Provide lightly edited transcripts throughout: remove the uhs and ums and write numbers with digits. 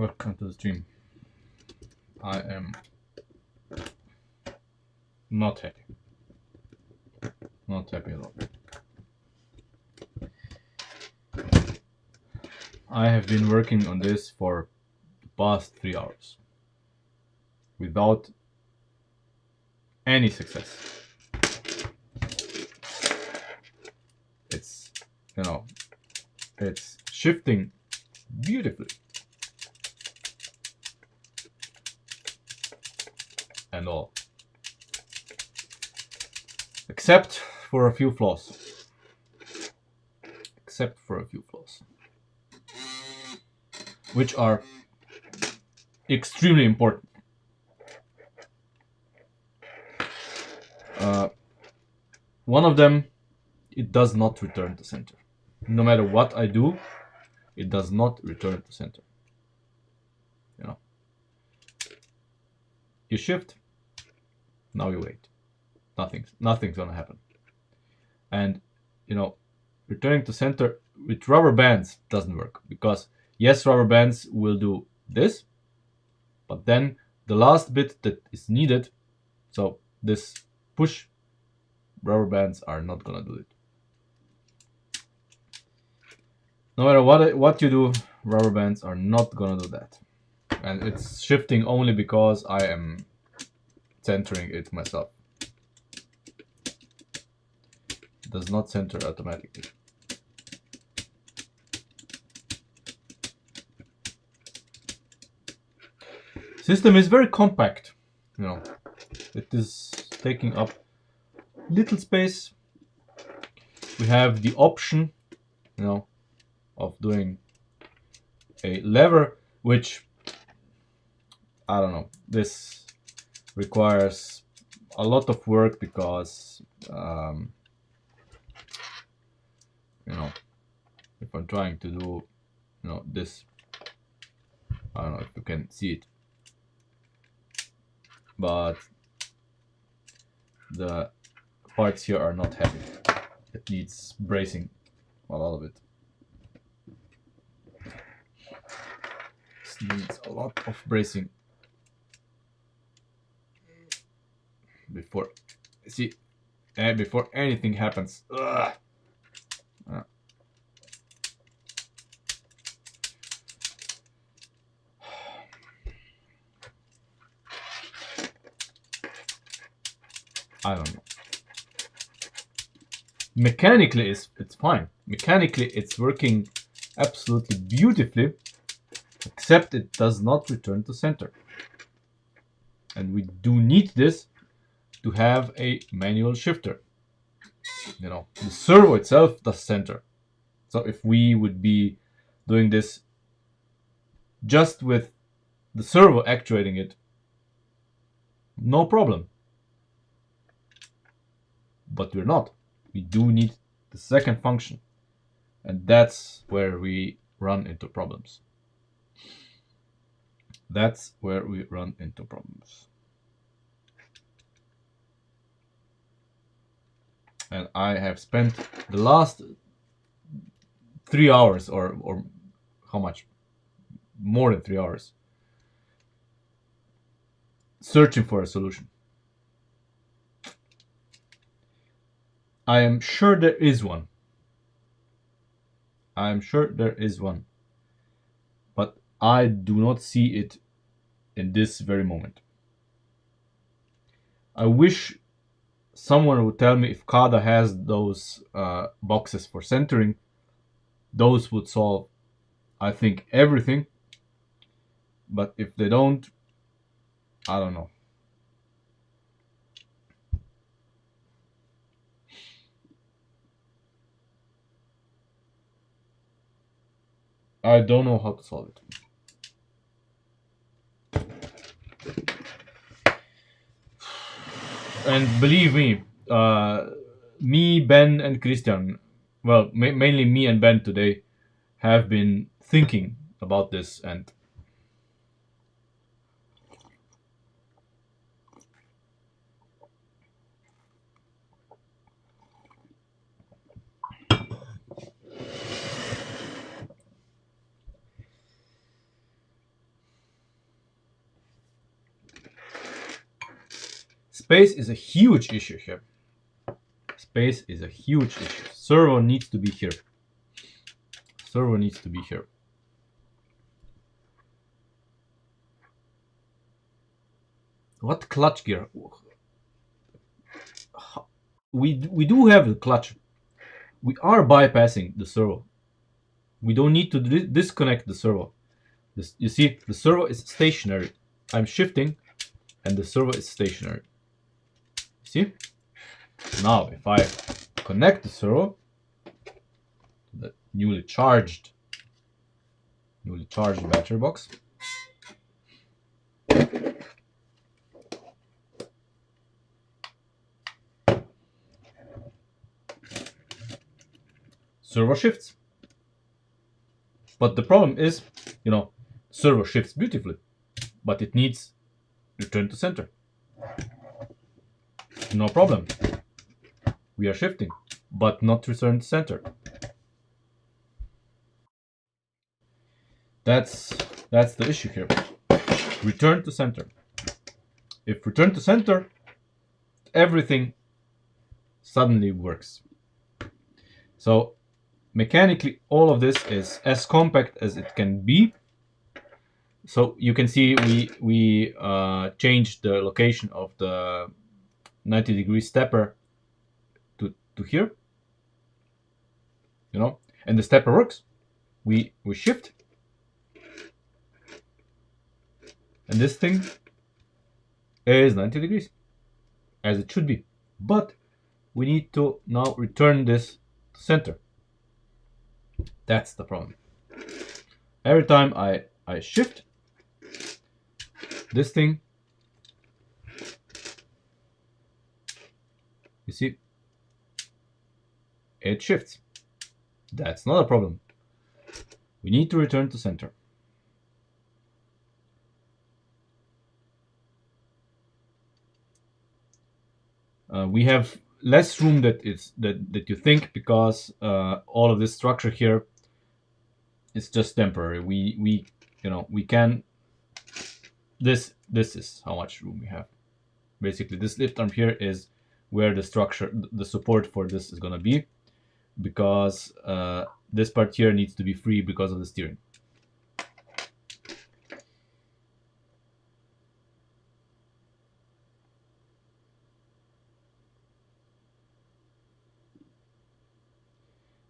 Welcome to the stream. I am not happy. Not happy at all. I have been working on this for the past 3 hours without any success. It's, it's shifting beautifully. And all. Except for a few flaws. Which are extremely important. One of them, it does not return to center. No matter what I do, it does not return to center. You shift, now you wait. Nothing's gonna happen. And returning to center with rubber bands doesn't work, because yes, rubber bands will do this, but then the last bit that is needed, so this push, rubber bands are not gonna do it. No matter what you do, rubber bands are not gonna do that. And it's shifting only because I am centering it myself. It does not center automatically. System is very compact. It is taking up little space. We have the option, of doing a lever, which, I don't know, this requires a lot of work because, if I'm trying to do, this, I don't know if you can see it, but the parts here are not heavy. It needs bracing, a lot of it. This needs a lot of bracing before anything happens. Ugh. I don't know. Mechanically, it's fine. Mechanically, it's working absolutely beautifully, except it does not return to center. And we do need this to have a manual shifter. The servo itself does center. So if we would be doing this just with the servo actuating it, no problem. But we're not. We do need the second function. And that's where we run into problems. And I have spent the last 3 hours, or how much? More than 3 hours, searching for a solution. I am sure there is one. But I do not see it in this very moment. I wish someone would tell me if CADA has those boxes for centering. Those would solve, I think, everything. But if they don't, I don't know. I don't know how to solve it. And believe me, me, Ben, and Christian, well, mainly me and Ben today, have been thinking about this, and Space is a huge issue here. Space is a huge issue. Servo needs to be here. Servo needs to be here. What clutch gear? We do have the clutch. We are bypassing the servo. We don't need to disconnect the servo. You see, the servo is stationary. I'm shifting, and the servo is stationary. See? Now, if I connect the servo to the newly charged battery box, servo shifts. But the problem is, servo shifts beautifully, but it needs return to center. No problem. We are shifting, but not return to center. That's the issue here. Return to center. If return to center, everything suddenly works. So mechanically, all of this is as compact as it can be. So you can see we changed the location of the 90-degree stepper to here, and the stepper works. We shift, and this thing is 90 degrees, as it should be. But we need to now return this to center. That's the problem. Every time I shift, this thing, you see, it shifts. That's not a problem. We need to return to center. We have less room that you think, because all of this structure here is just temporary. We can. This is how much room we have. Basically, this lift arm here is where the structure, the support for this is gonna be, because this part here needs to be free because of the steering.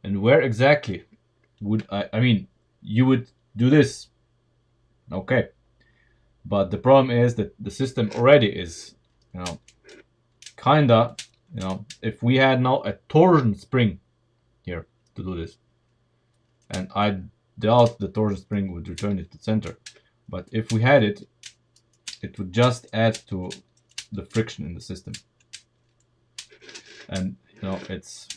And where exactly would I mean, you would do this, okay, but the problem is that the system already is, kinda, if we had now a torsion spring here to do this, and I doubt the torsion spring would return it to center, but if we had it, it would just add to the friction in the system, and it's,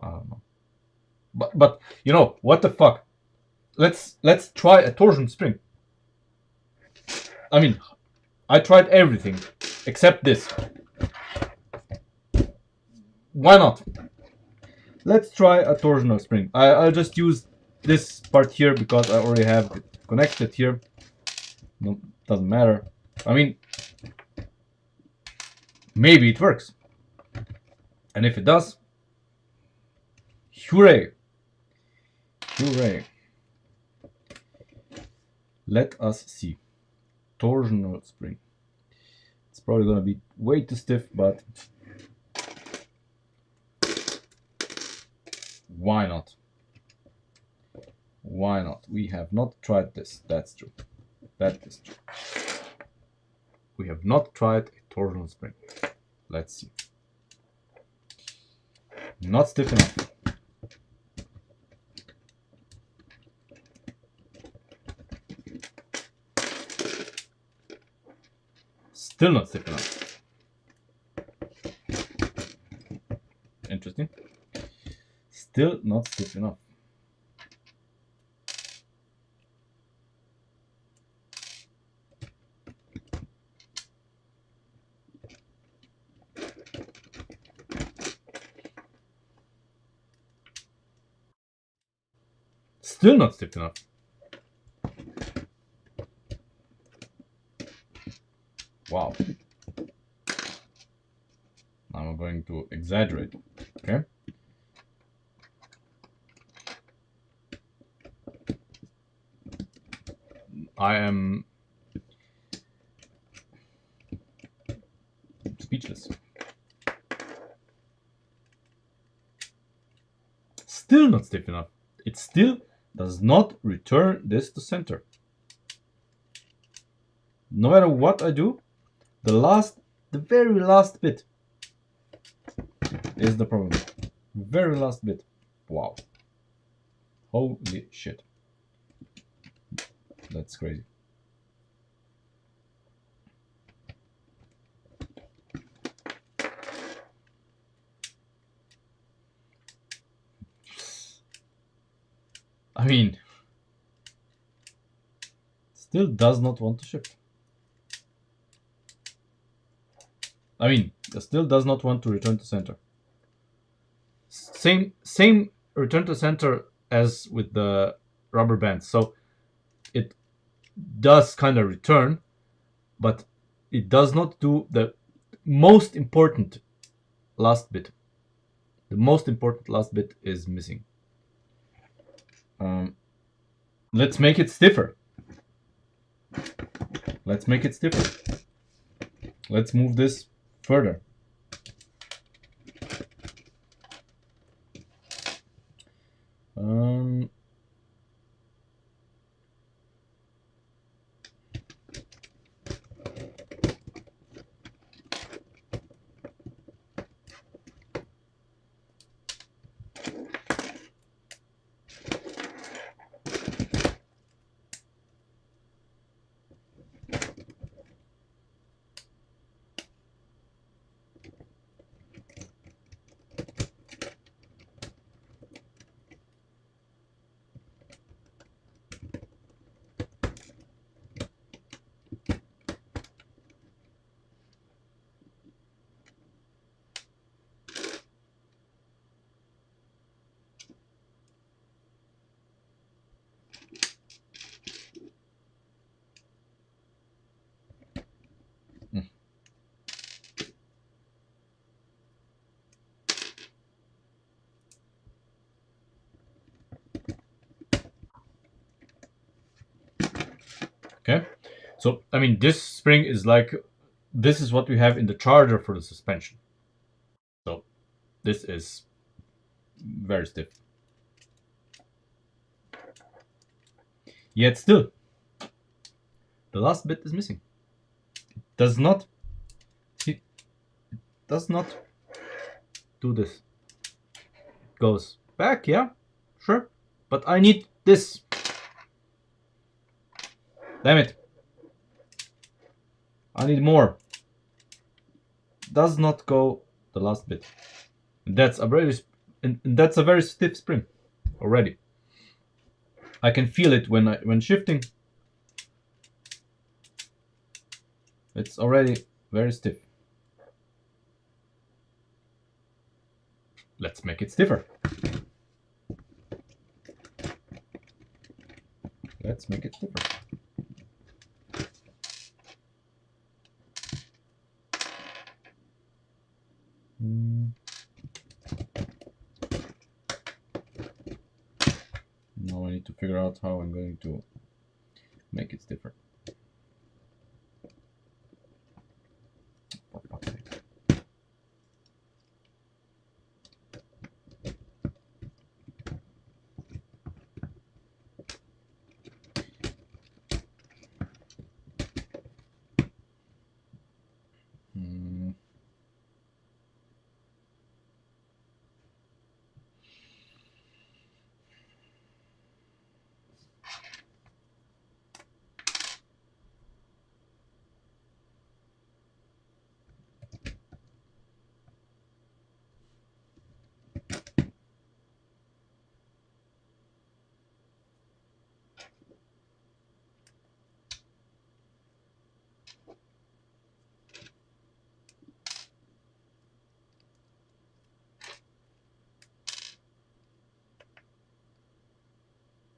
I don't know, but what the fuck, let's try a torsion spring. I mean, I tried everything except this. Why not? Let's try a torsional spring. I'll just use this part here because I already have it connected here. No, doesn't matter. I mean, maybe it works. And if it does, hooray! Hooray! Let us see. Torsional spring. It's probably gonna be way too stiff, but why not? Why not? We have not tried this. That's true. That is true. We have not tried a torsional spring. Let's see. Not stiff enough. Still not stiff enough. Interesting. Still not stiff enough. Still not stiff enough. Wow. Now I'm going to exaggerate. Okay. I am speechless. Still not stiff enough. It still does not return this to center. No matter what I do, the very last bit is the problem. Very last bit. Wow. Holy shit. That's crazy. I mean, still does not want to shift. I mean, it still does not want to return to center. Same return to center as with the rubber band. So it does kind of return, but it does not do the most important last bit. The most important last bit is missing. Let's make it stiffer. Let's make it stiffer. Let's move this further. Okay, so I mean, this spring is like, this is what we have in the charger for the suspension. So this is very stiff. Yet still, the last bit is missing. It does not, see, it does not do this. It goes back, yeah, sure, but I need this. Damn it. I need more. Does not go the last bit. That's a very stiff spring already. I can feel it when shifting. It's already very stiff. Let's make it stiffer. Let's make it stiffer. Now I need to figure out how I'm going to make it stiffer.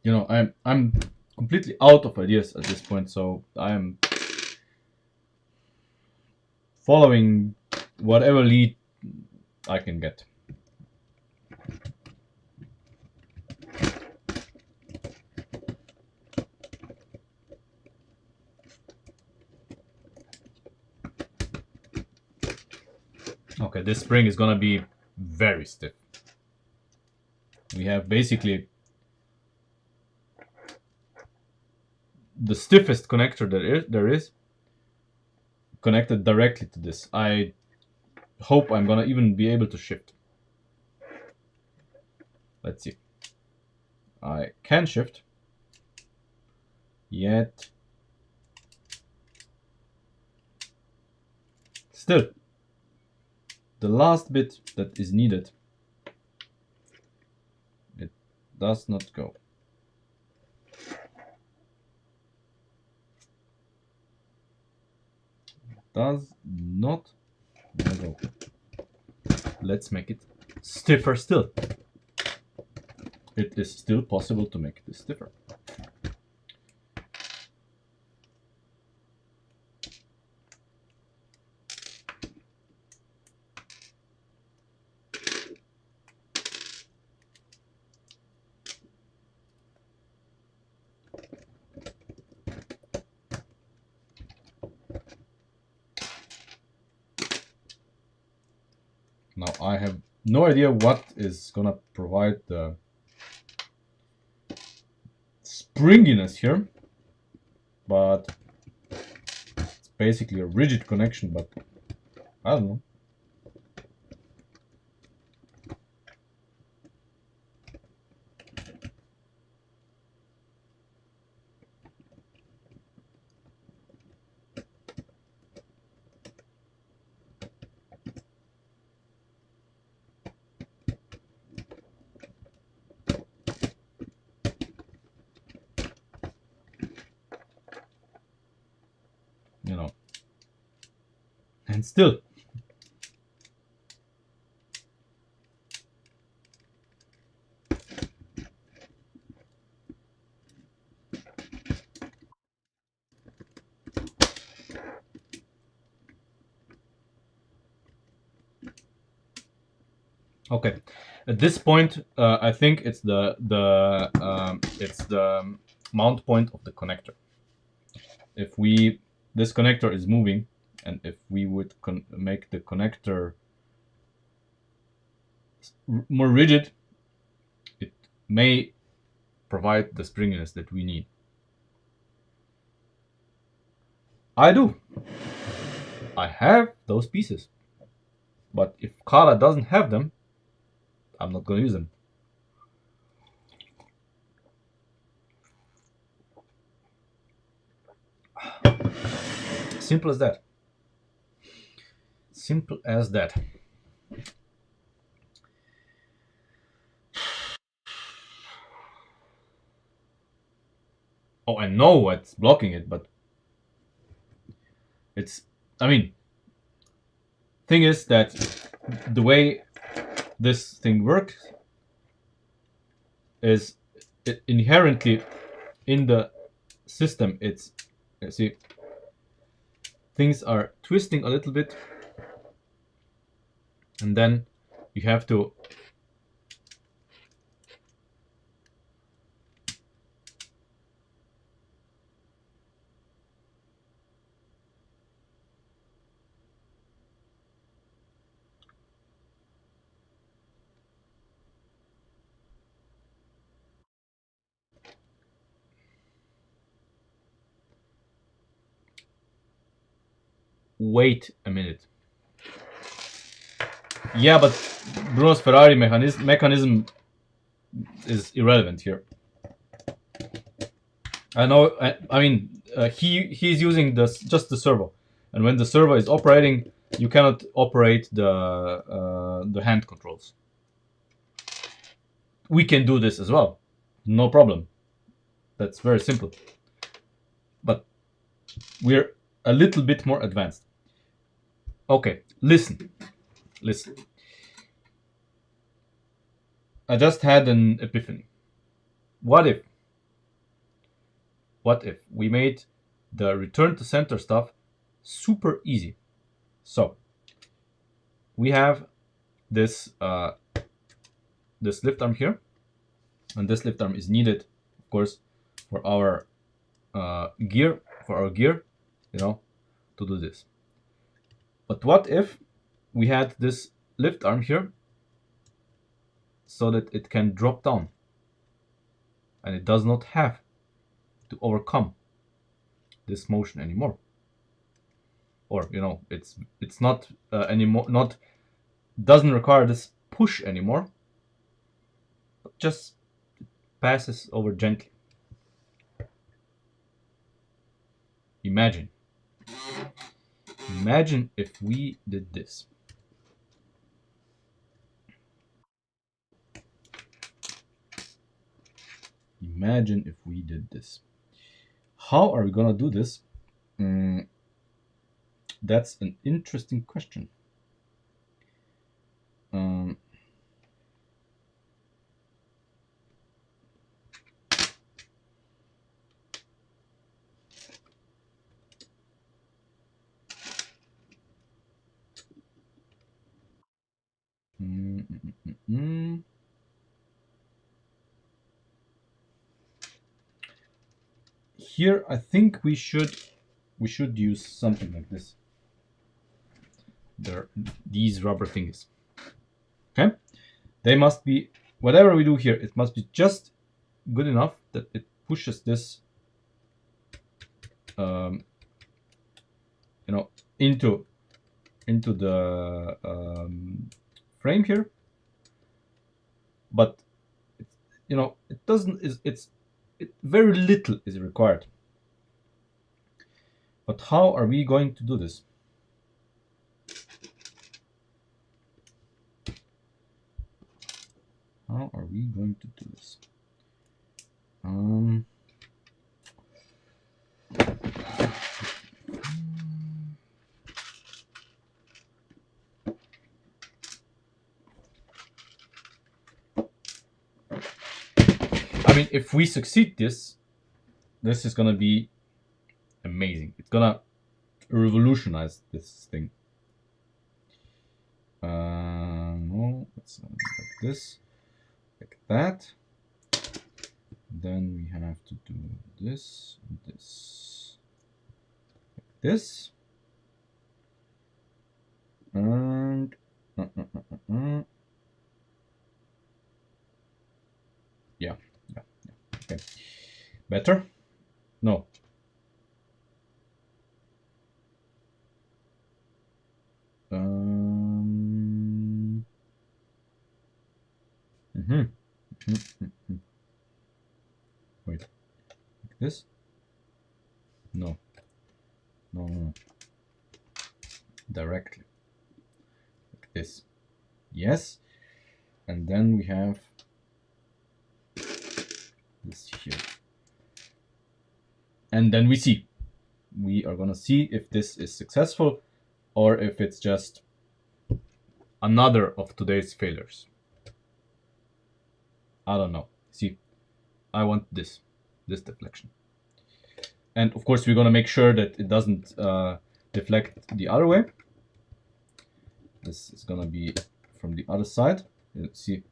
You know, I'm completely out of ideas at this point, so I am following whatever lead I can get. Okay, this spring is gonna be very stiff. We have basically the stiffest connector there is connected directly to this. I hope I'm gonna even be able to shift. Let's see. I can shift. Yet. Still. The last bit that is needed. It does not go. Does not go. Let's make it stiffer still. It is still possible to make this stiffer. Now I have no idea what is gonna provide the springiness here, but it's basically a rigid connection, but I don't know. You know, and still okay. At this point, I think it's the mount point of the connector. If this connector is moving, and if we would make the connector more rigid, it may provide the springiness that we need. I do. I have those pieces. But if Kala doesn't have them, I'm not going to use them. Simple as that. Simple as that. Oh, I know what's blocking it, but it's, I mean, thing is that the way this thing works is inherently in the system. It's, you see, things are twisting a little bit, and then you have to wait a minute. Yeah, but Bruno's Ferrari mechanism is irrelevant here. I know. I mean, he's using just the servo, and when the servo is operating, you cannot operate the hand controls. We can do this as well, no problem. That's very simple. But we're a little bit more advanced. Okay, listen. I just had an epiphany. What if we made the return to center stuff super easy? So we have this this lift arm here, and this lift arm is needed, of course, for our gear, you know, to do this. But what if we had this lift arm here so that it can drop down and it does not have to overcome this motion anymore? Or, you know, it's not anymore, not doesn't require this push anymore, but just passes over gently. Imagine if we did this. Imagine if we did this. How are we gonna do this? That's an interesting question. Here, I think we should use something like this. These rubber things. Okay, they must be, whatever we do here, it must be just good enough that it pushes this, you know, into the frame here. But you know, it doesn't. Very little is required. But how are we going to do this? How are we going to do this? I mean, if we succeed this is gonna be amazing. It's gonna revolutionize this thing. No, it's like this, like that. Then we have to do this, this, like this, and yeah. Okay, better? No. Wait, like this? No. No. Directly. Like this. Yes. And then we have this here. And then we are gonna see if this is successful or if it's just another of today's failures. I don't know. See, I want this deflection. And of course, we're gonna make sure that it doesn't deflect the other way. This is gonna be from the other side. Let's see.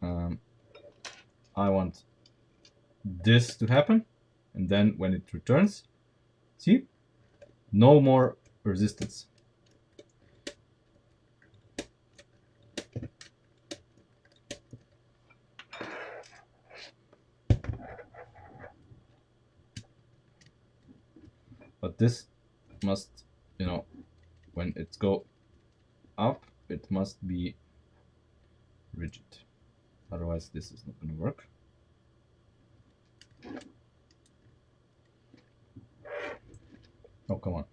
I want this to happen, and then when it returns, see, no more resistance. But this must, you know, when it go up, it must be rigid. Otherwise, this is not going to work. Oh, come on.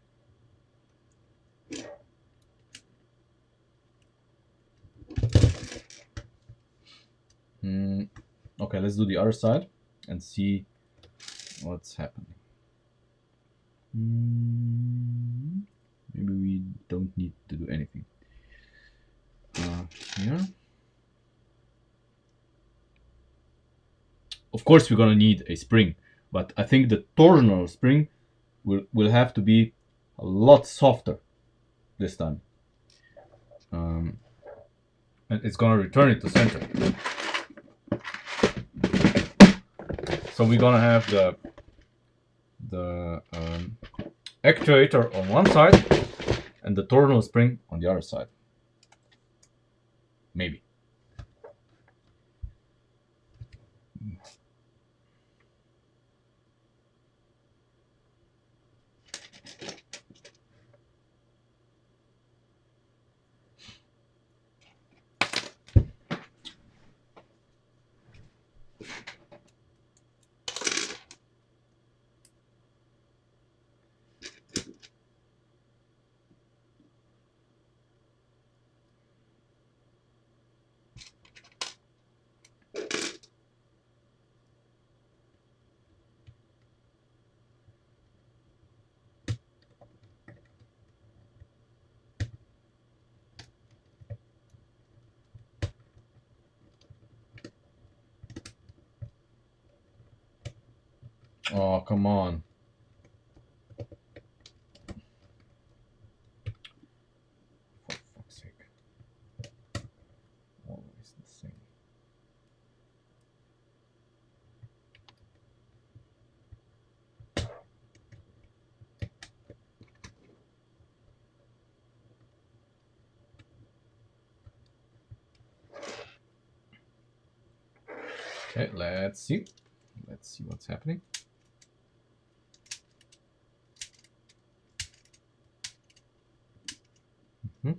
Okay, let's do the other side and see what's happening. Maybe we don't need to do anything. Here. Of course, we're gonna need a spring, but I think the torsional spring will have to be a lot softer this time. And it's gonna return it to center. So we're gonna have the actuator on one side and the torsional spring on the other side. Maybe. Oh, come on. For fuck's sake. Always the same. Okay, let's see. Let's see what's happening. Mm-hmm.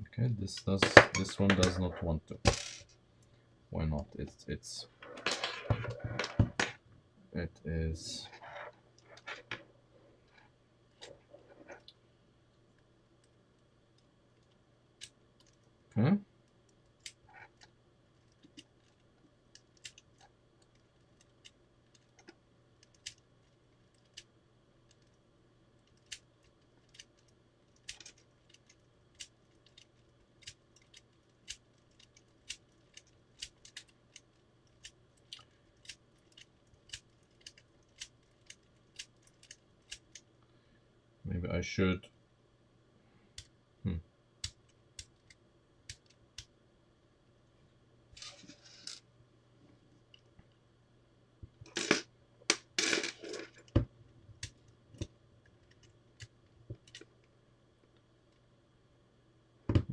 Okay, this one does not want to. Why not? It is. Okay. Maybe I should.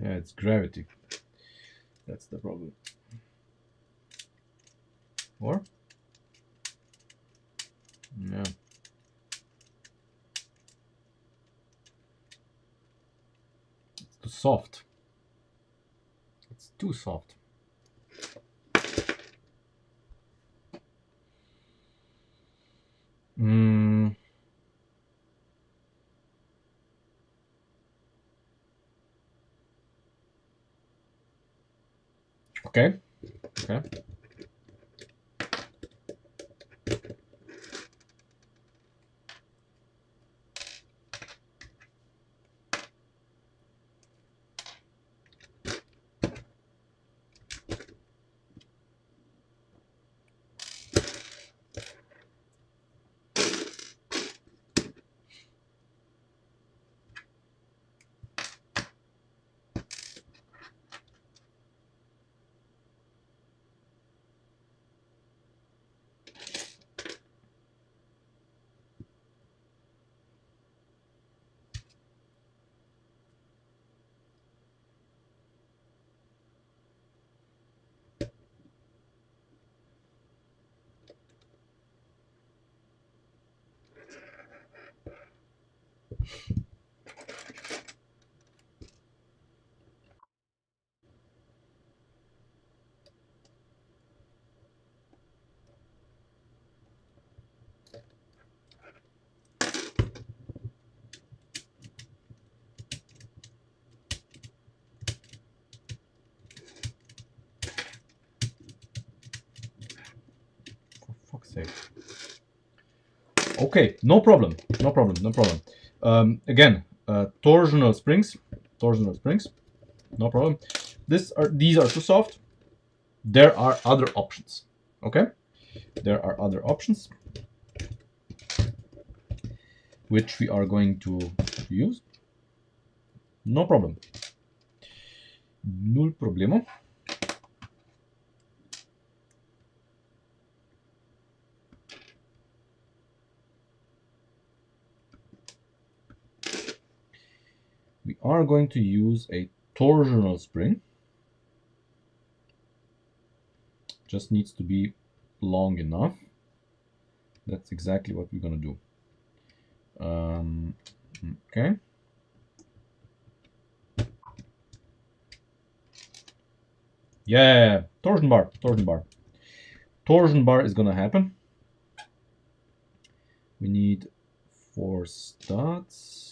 Yeah, it's gravity. That's the problem. Or? Yeah. It's too soft. It's too soft. Okay. Okay. For fuck's sake. Okay, no problem. No problem. No problem. Again, torsional springs. No problem. these are too soft. There are other options. Okay, there are other options which we are going to use. No problem. Null problemo. We are going to use a torsional spring. Just needs to be long enough. That's exactly what we're going to do. Okay. Yeah, torsion bar, torsion bar. Torsion bar is going to happen. We need 4 studs.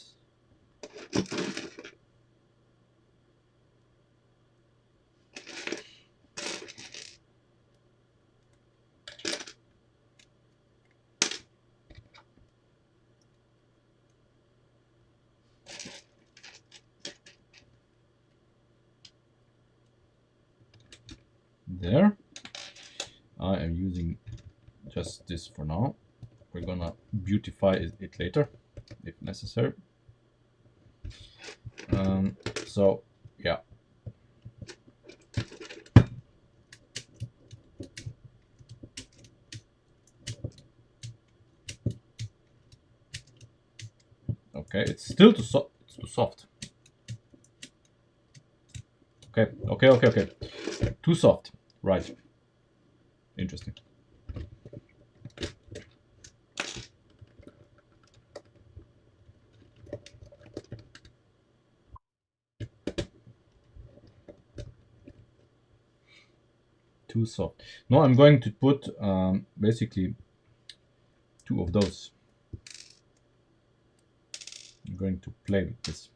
There. I am using just this for now. We're gonna beautify it later if necessary. So yeah. Okay, it's still too soft. It's too soft. Okay, okay, okay, okay. Too soft. Right. Interesting. Too soft. No, I'm going to put basically 2 of those. I'm going to play with this.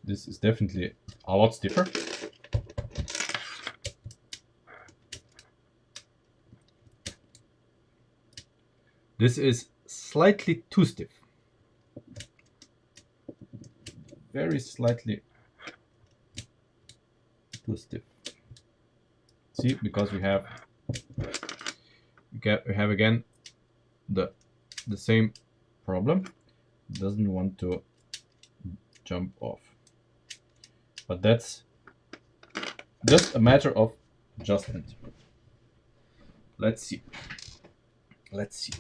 This is definitely a lot stiffer. This is slightly too stiff. Very slightly too stiff. See, because we have again the same problem. It doesn't want to jump off. But that's just a matter of adjustment. Let's see. Let's see.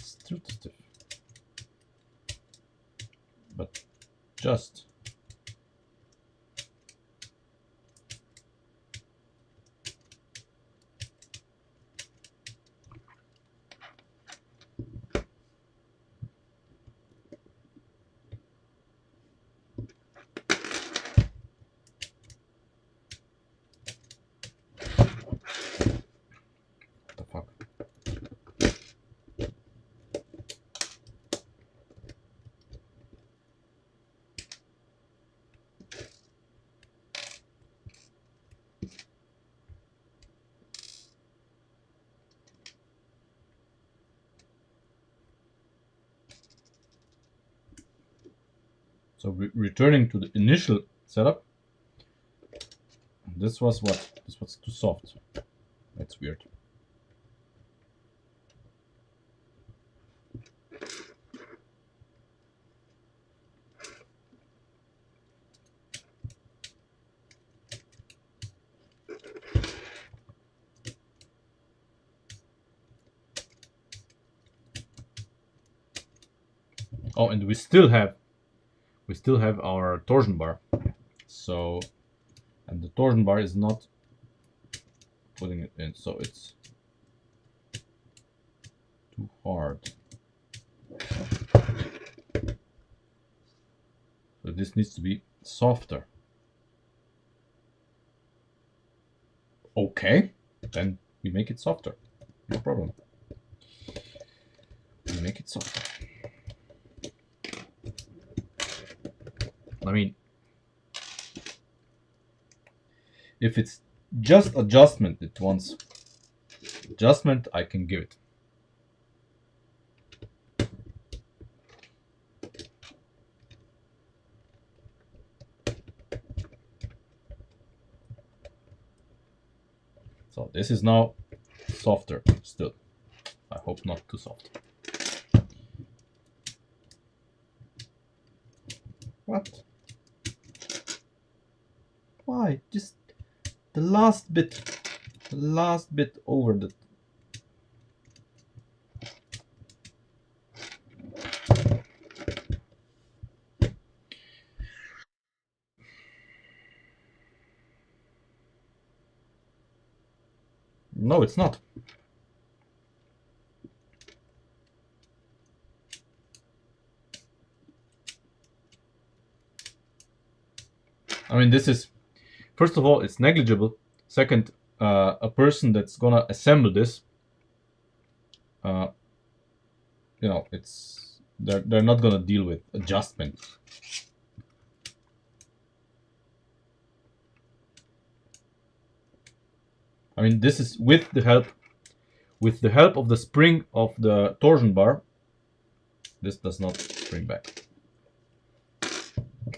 Still too stiff. But just what the fuck? So returning to the initial setup, this was what? This was too soft. That's weird. Oh, and we still have our torsion bar. So, and the torsion bar is not putting it in, so it's too hard. So this needs to be softer. Okay, then we make it softer. No problem. We make it softer. I mean, if it's just adjustment, it wants adjustment, I can give it. So this is now softer still. I hope not too soft. What? Why? Just the last bit over the... No, it's not. I mean, this is, first of all, it's negligible. Second, a person that's gonna assemble this, you know, it's they're not gonna deal with adjustment. I mean, this is with the help of the spring of the torsion bar. This does not spring back,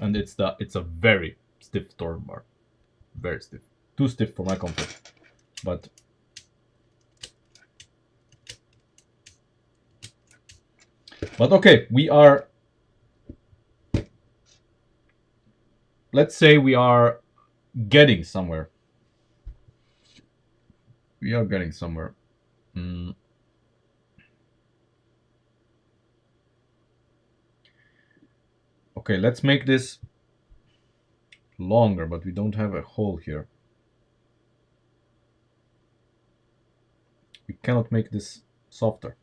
and it's a very stiff torsion bar, very stiff, too stiff for my comfort. But okay, we are, let's say we are getting somewhere. We are getting somewhere. Okay, let's make this longer, but we don't have a hole here. We cannot make this softer.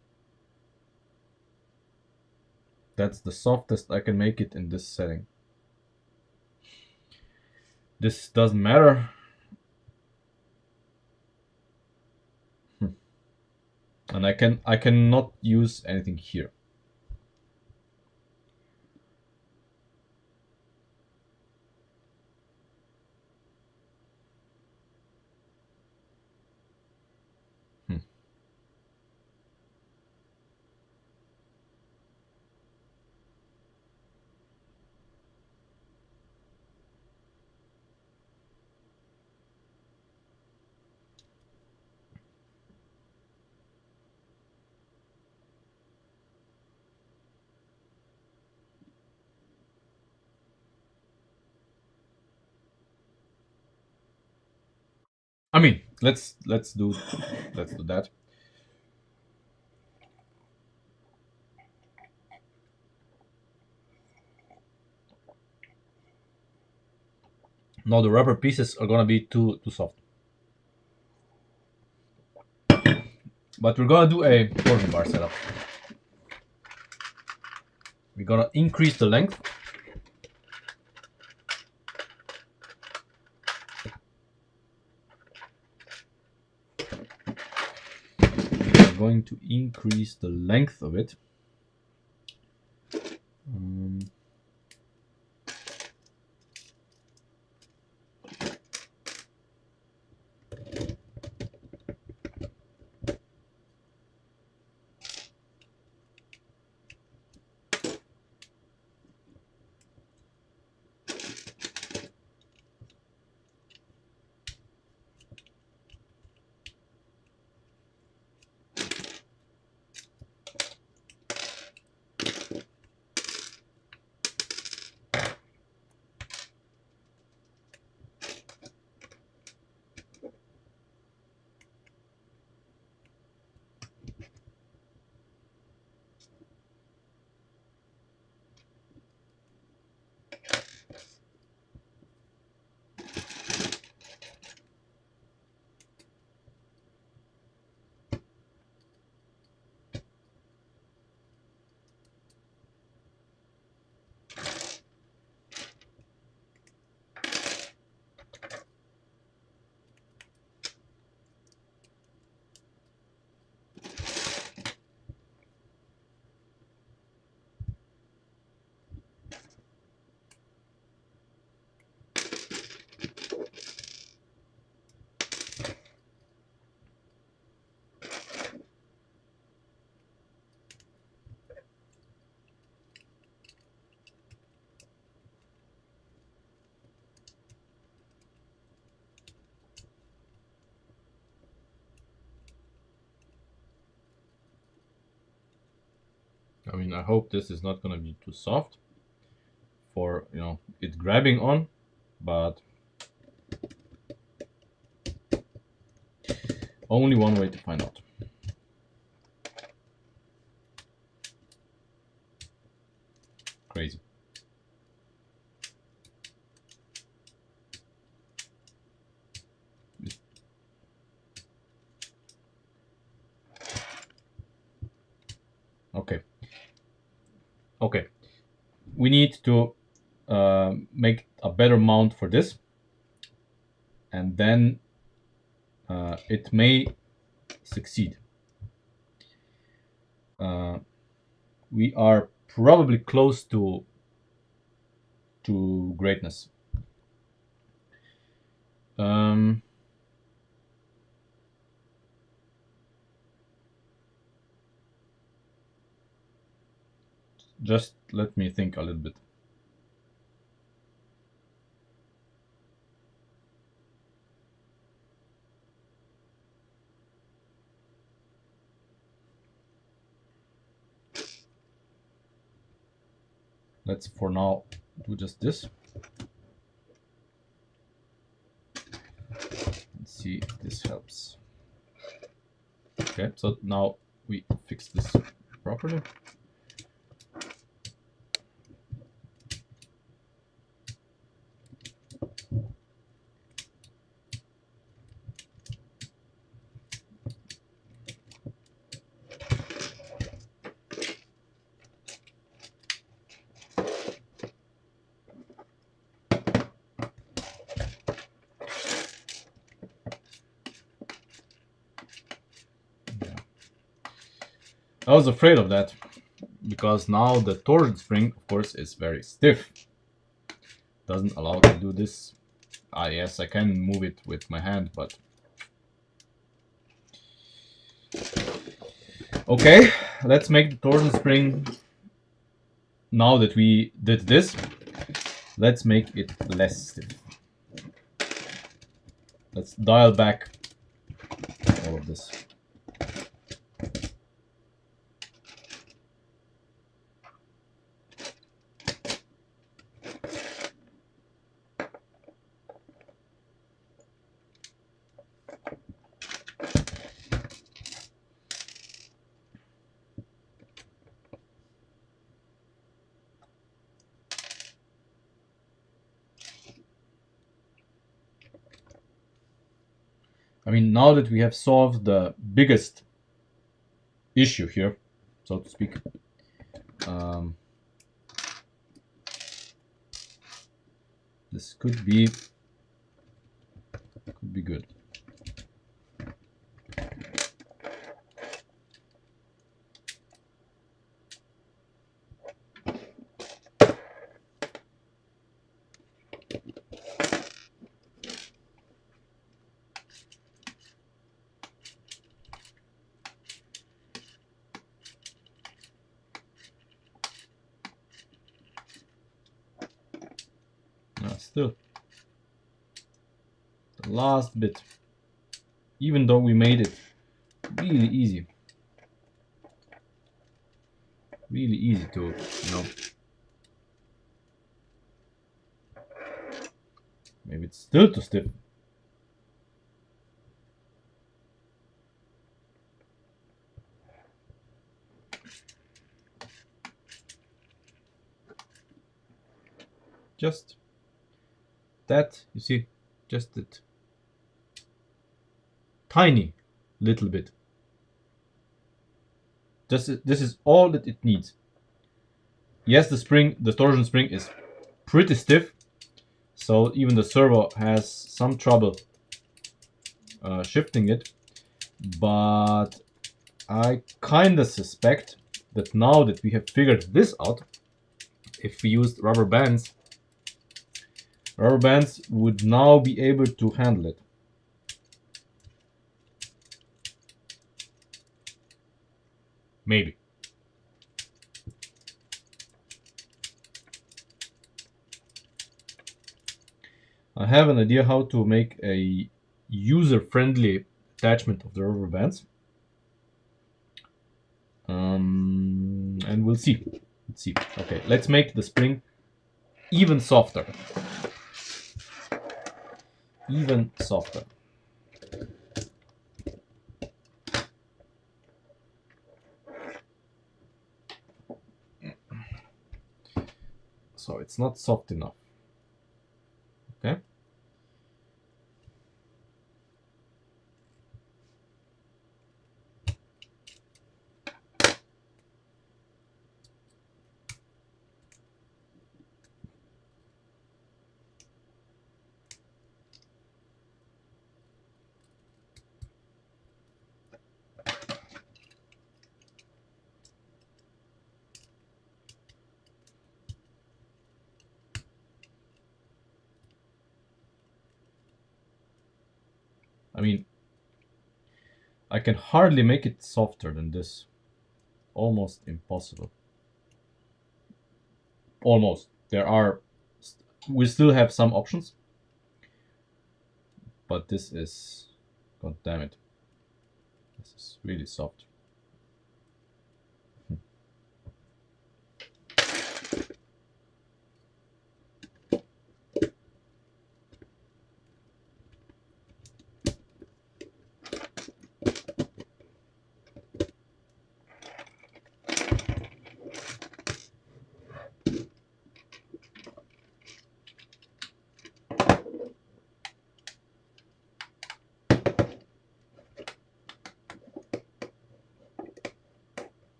That's the softest I can make it in this setting. This doesn't matter. And I cannot use anything here. I mean, let's do that. Now the rubber pieces are gonna be too soft. But we're gonna do a torsion bar setup. We're gonna increase the length. We're going to increase the length of it. I mean, I hope this is not gonna be too soft for, it grabbing on, but only one way to find out. Crazy. Okay. Okay. We need to make a better mount for this, and then it may succeed. We are probably close to greatness. Just let me think a little bit. Let's for now do just this. Let's see if this helps. Okay, so now we fix this properly. I was afraid of that because now the torsion spring, of course, is very stiff. Doesn't allow to do this. Yes, I can move it with my hand, but okay, let's make the torsion spring. Now that we did this, let's make it less stiff. Let's dial back all of this. I mean, now that we have solved the biggest issue here, so to speak, this could be good. Still, the last bit, even though we made it really easy to, maybe it's still too stiff. Just that, you see, just that tiny little bit. This is all that it needs. Yes, the torsion spring is pretty stiff, so even the servo has some trouble shifting it, but I kinda suspect that now that we have figured this out, if we used rubber bands would now be able to handle it. Maybe. I have an idea how to make a user-friendly attachment of the rubber bands. and we'll see. Let's see. Okay, let's make the spring even softer. Even softer. So it's not soft enough. Okay. I mean, I can hardly make it softer than this. Almost impossible. Almost. We still have some options, but this is, god damn it, this is really soft.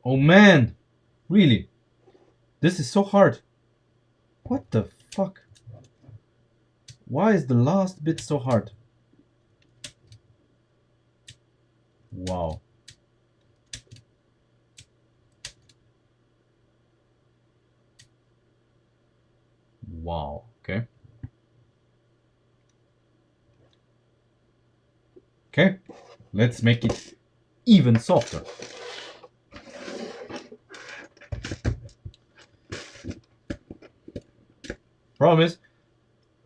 Oh man, really? This is so hard. What the fuck? Why is the last bit so hard? Wow. Wow. Okay. Okay. Let's make it even softer. Problem is,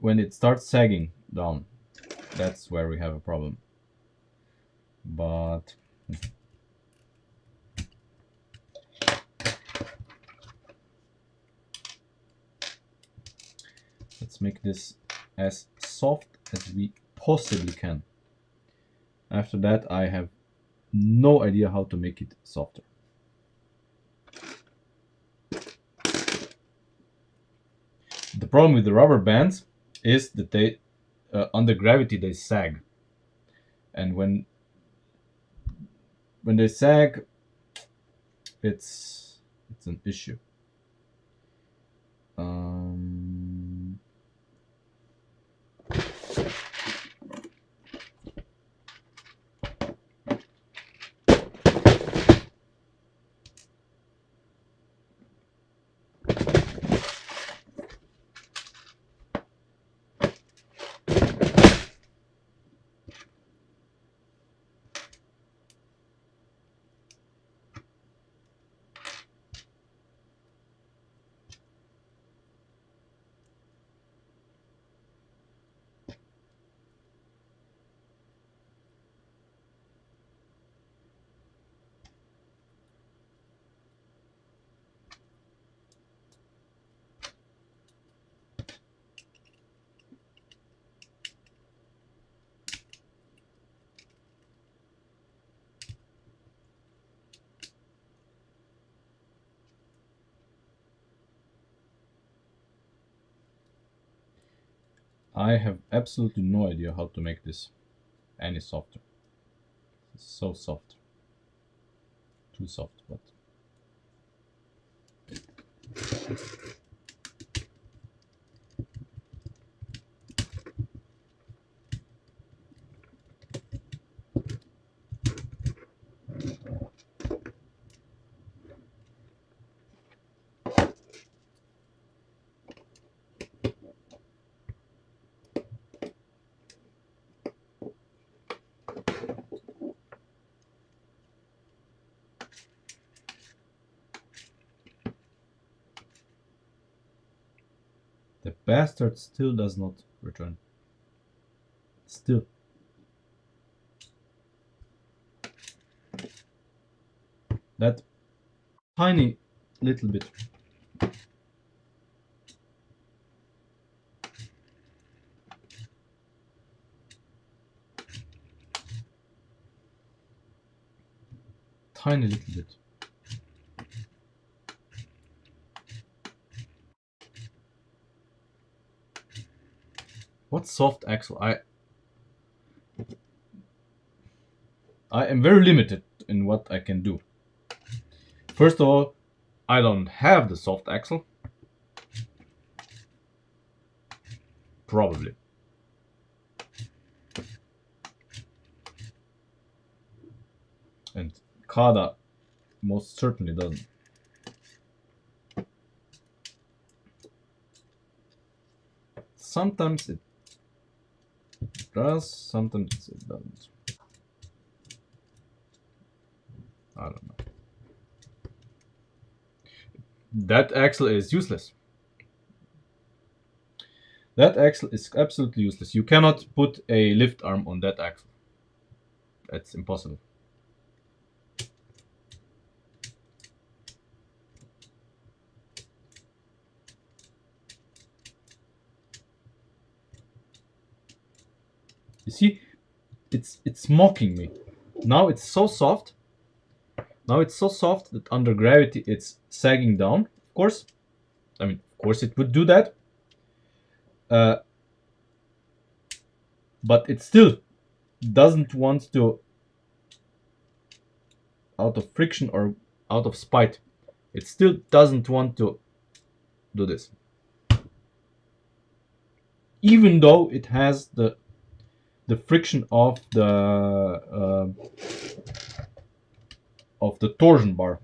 when it starts sagging down, that's where we have a problem. But let's make this as soft as we possibly can. After that, I have no idea how to make it softer. The problem with the rubber bands is that they, under gravity, they sag. And when they sag, it's an issue. I have absolutely no idea how to make this any softer. It's so soft. Too soft, but The bastard still does not return. Still. That tiny little bit. Tiny little bit. What soft axle? I am very limited in what I can do. First of all, I don't have the soft axle. Probably. And Kada most certainly doesn't. Sometimes it does, sometimes it doesn't. I don't know. That axle is useless. That axle is absolutely useless. You cannot put a lift arm on that axle. That's impossible. You see, it's mocking me. Now it's so soft. Now it's so soft that under gravity it's sagging down. Of course, I mean, of course it would do that. But it still doesn't want to, out of friction or out of spite, it still doesn't want to do this. Even though it has the friction of the torsion bar.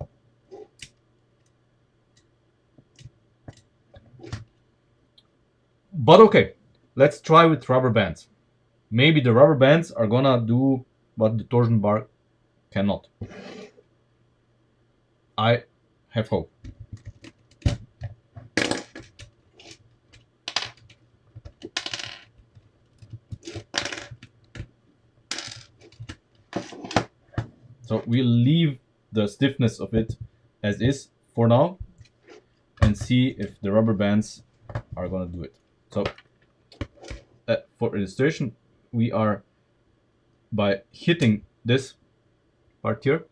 But okay, let's try with rubber bands. Maybe the rubber bands are gonna do what the torsion bar cannot. I have hope. So we'll leave the stiffness of it as is for now and see if the rubber bands are gonna do it. So for illustration, we are, by hitting this part here,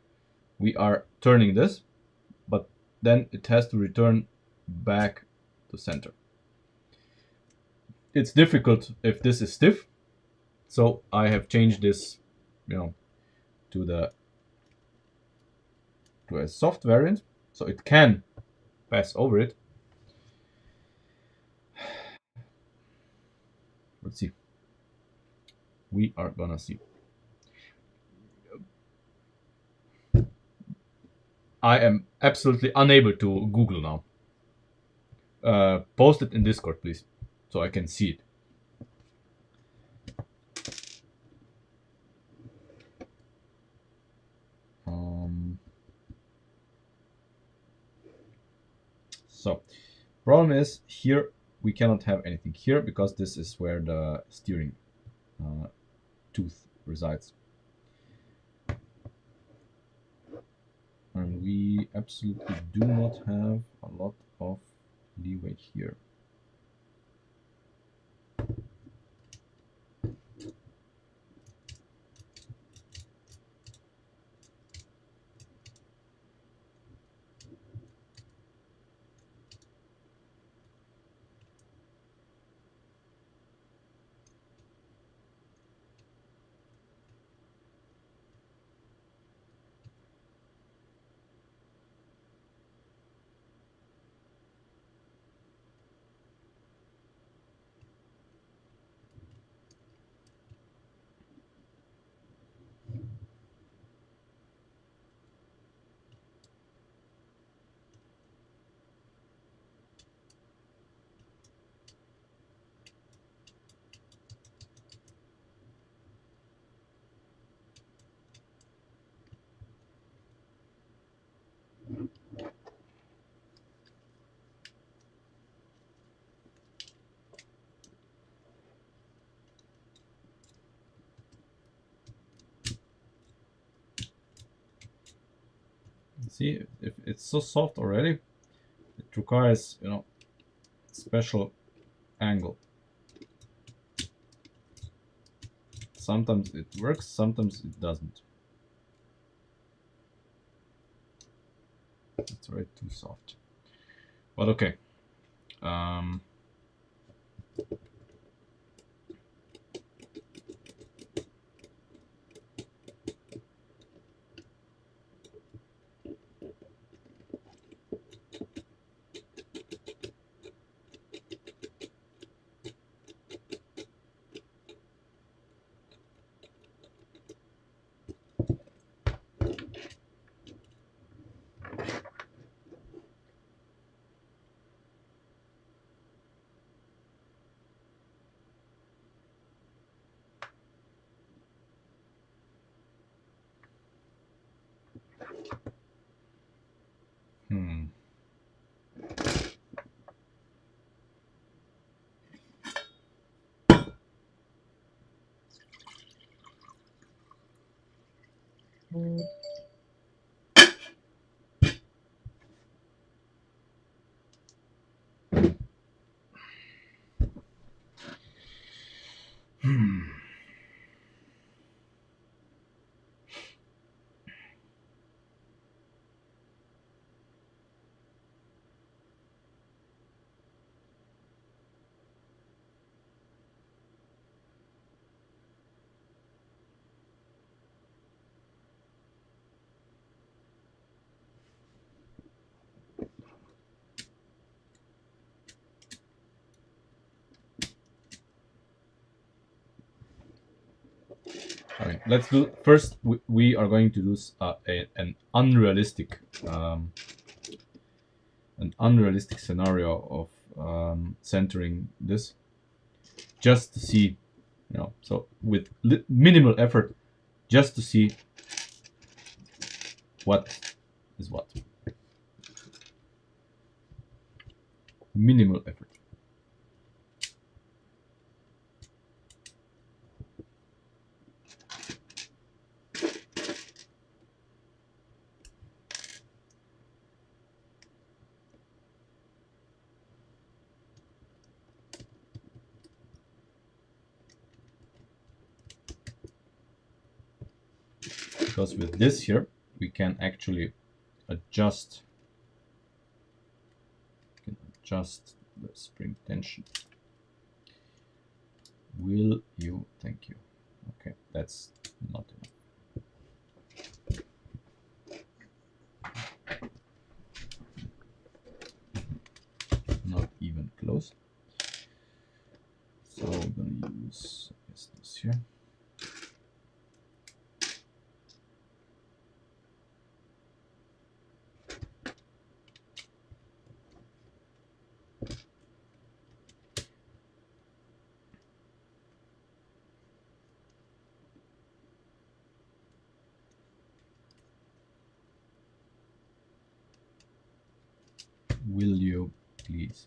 we are turning this, but then it has to return back to center. It's difficult if this is stiff, so I have changed this, to a soft variant, so it can pass over it. Let's see. We are gonna see. I am absolutely unable to Google now. Post it in Discord, please, so I can see it. So, problem is here we cannot have anything here because this is where the steering tooth resides. And we absolutely do not have a lot of leeway here. See, if it's so soft already, it requires, you know, special angle. Sometimes it works, sometimes it doesn't. It's already too soft. But okay. Okay, let's do first. We are going to do an unrealistic scenario of centering this, just to see, you know, so with minimal effort, just to see what is what. Minimal effort. Because with this here, we can actually adjust the spring tension. Will you? Thank you. Okay, that's not enough. Not even close. So I'm gonna use this here. Will you please?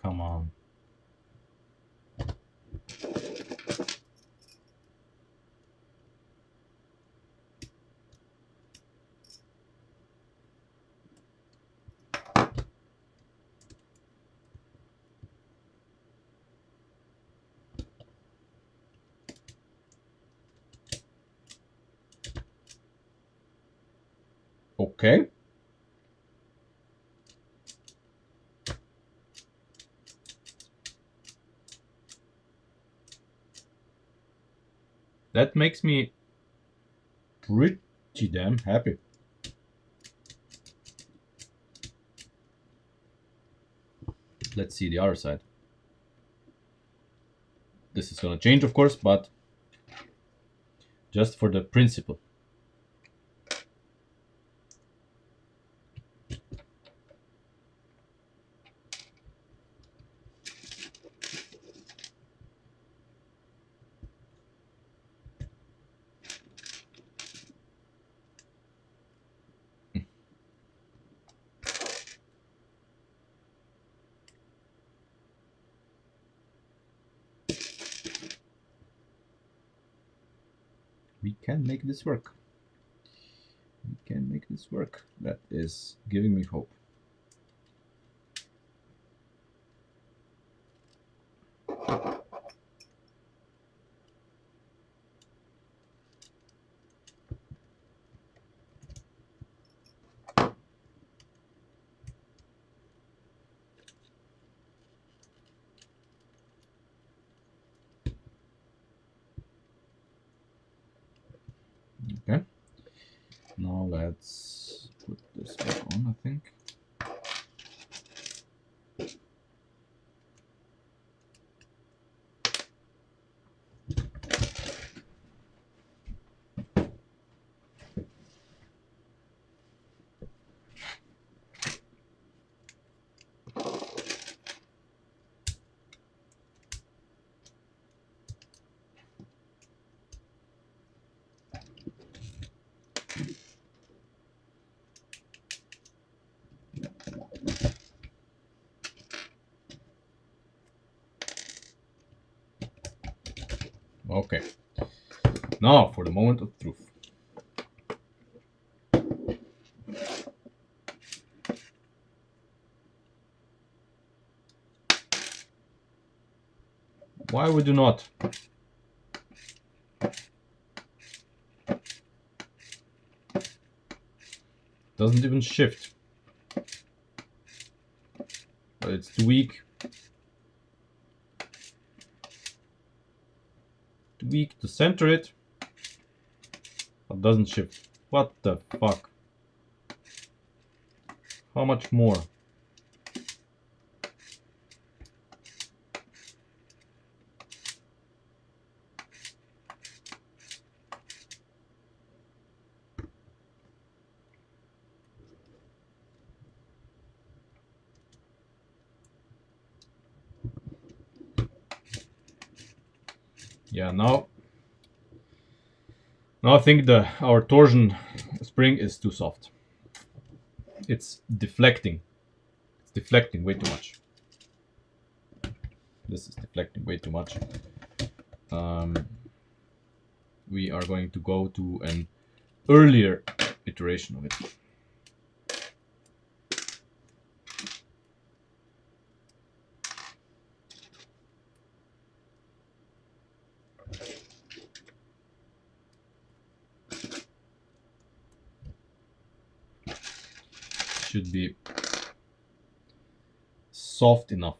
Come on. Okay. That makes me pretty damn happy. Let's see the other side. This is gonna change, of course, but just for the principle. We can make this work. We can make this work. That is giving me hope. Okay. Now let's put this back on, I think. Okay. Now for the moment of truth. Why would you not? Doesn't even shift. But it's too weak. Too weak to center it. But doesn't shift. What the fuck? How much more? Yeah, now I think our torsion spring is too soft. It's deflecting. It's deflecting way too much. This is deflecting way too much. We are going to go to an earlier iteration of it. Should be soft enough.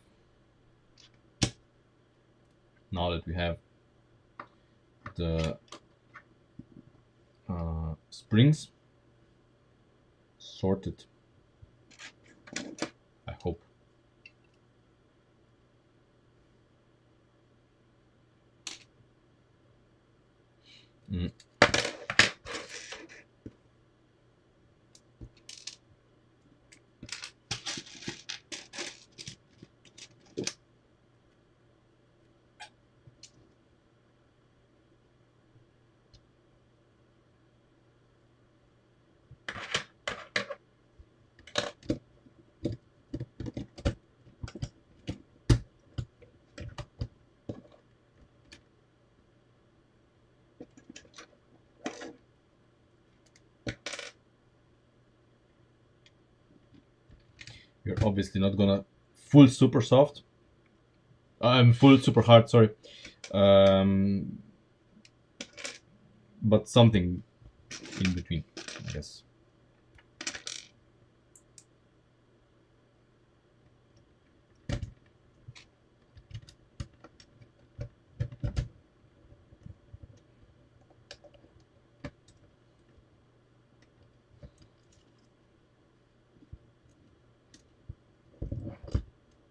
Now that we have the springs sorted, I hope. We're obviously not gonna full super soft. Full super hard, sorry. But something in between, I guess.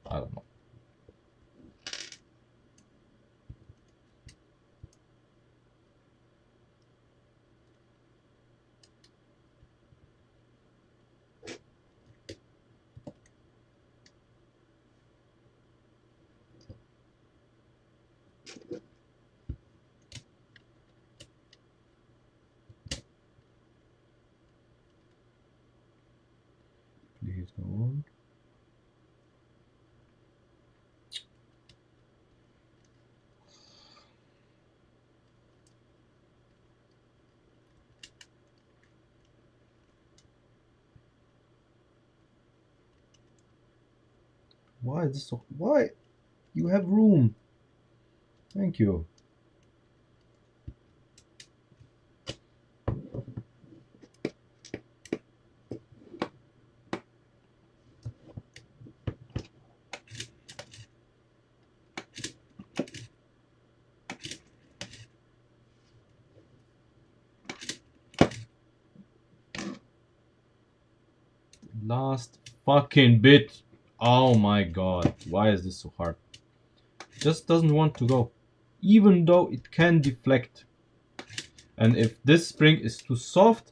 I don't know. Please go on. Why is this so? Why? You have room. Thank you. Last fucking bit. Oh my god. Why is this so hard? Just doesn't want to go. Even though it can deflect. And if this spring is too soft,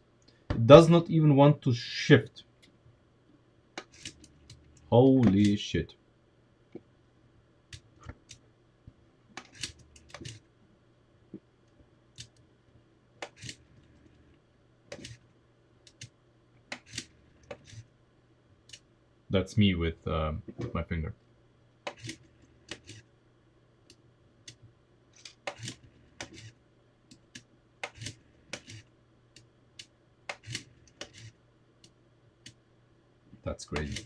it does not even want to shift. Holy shit. That's me with my finger. That's crazy.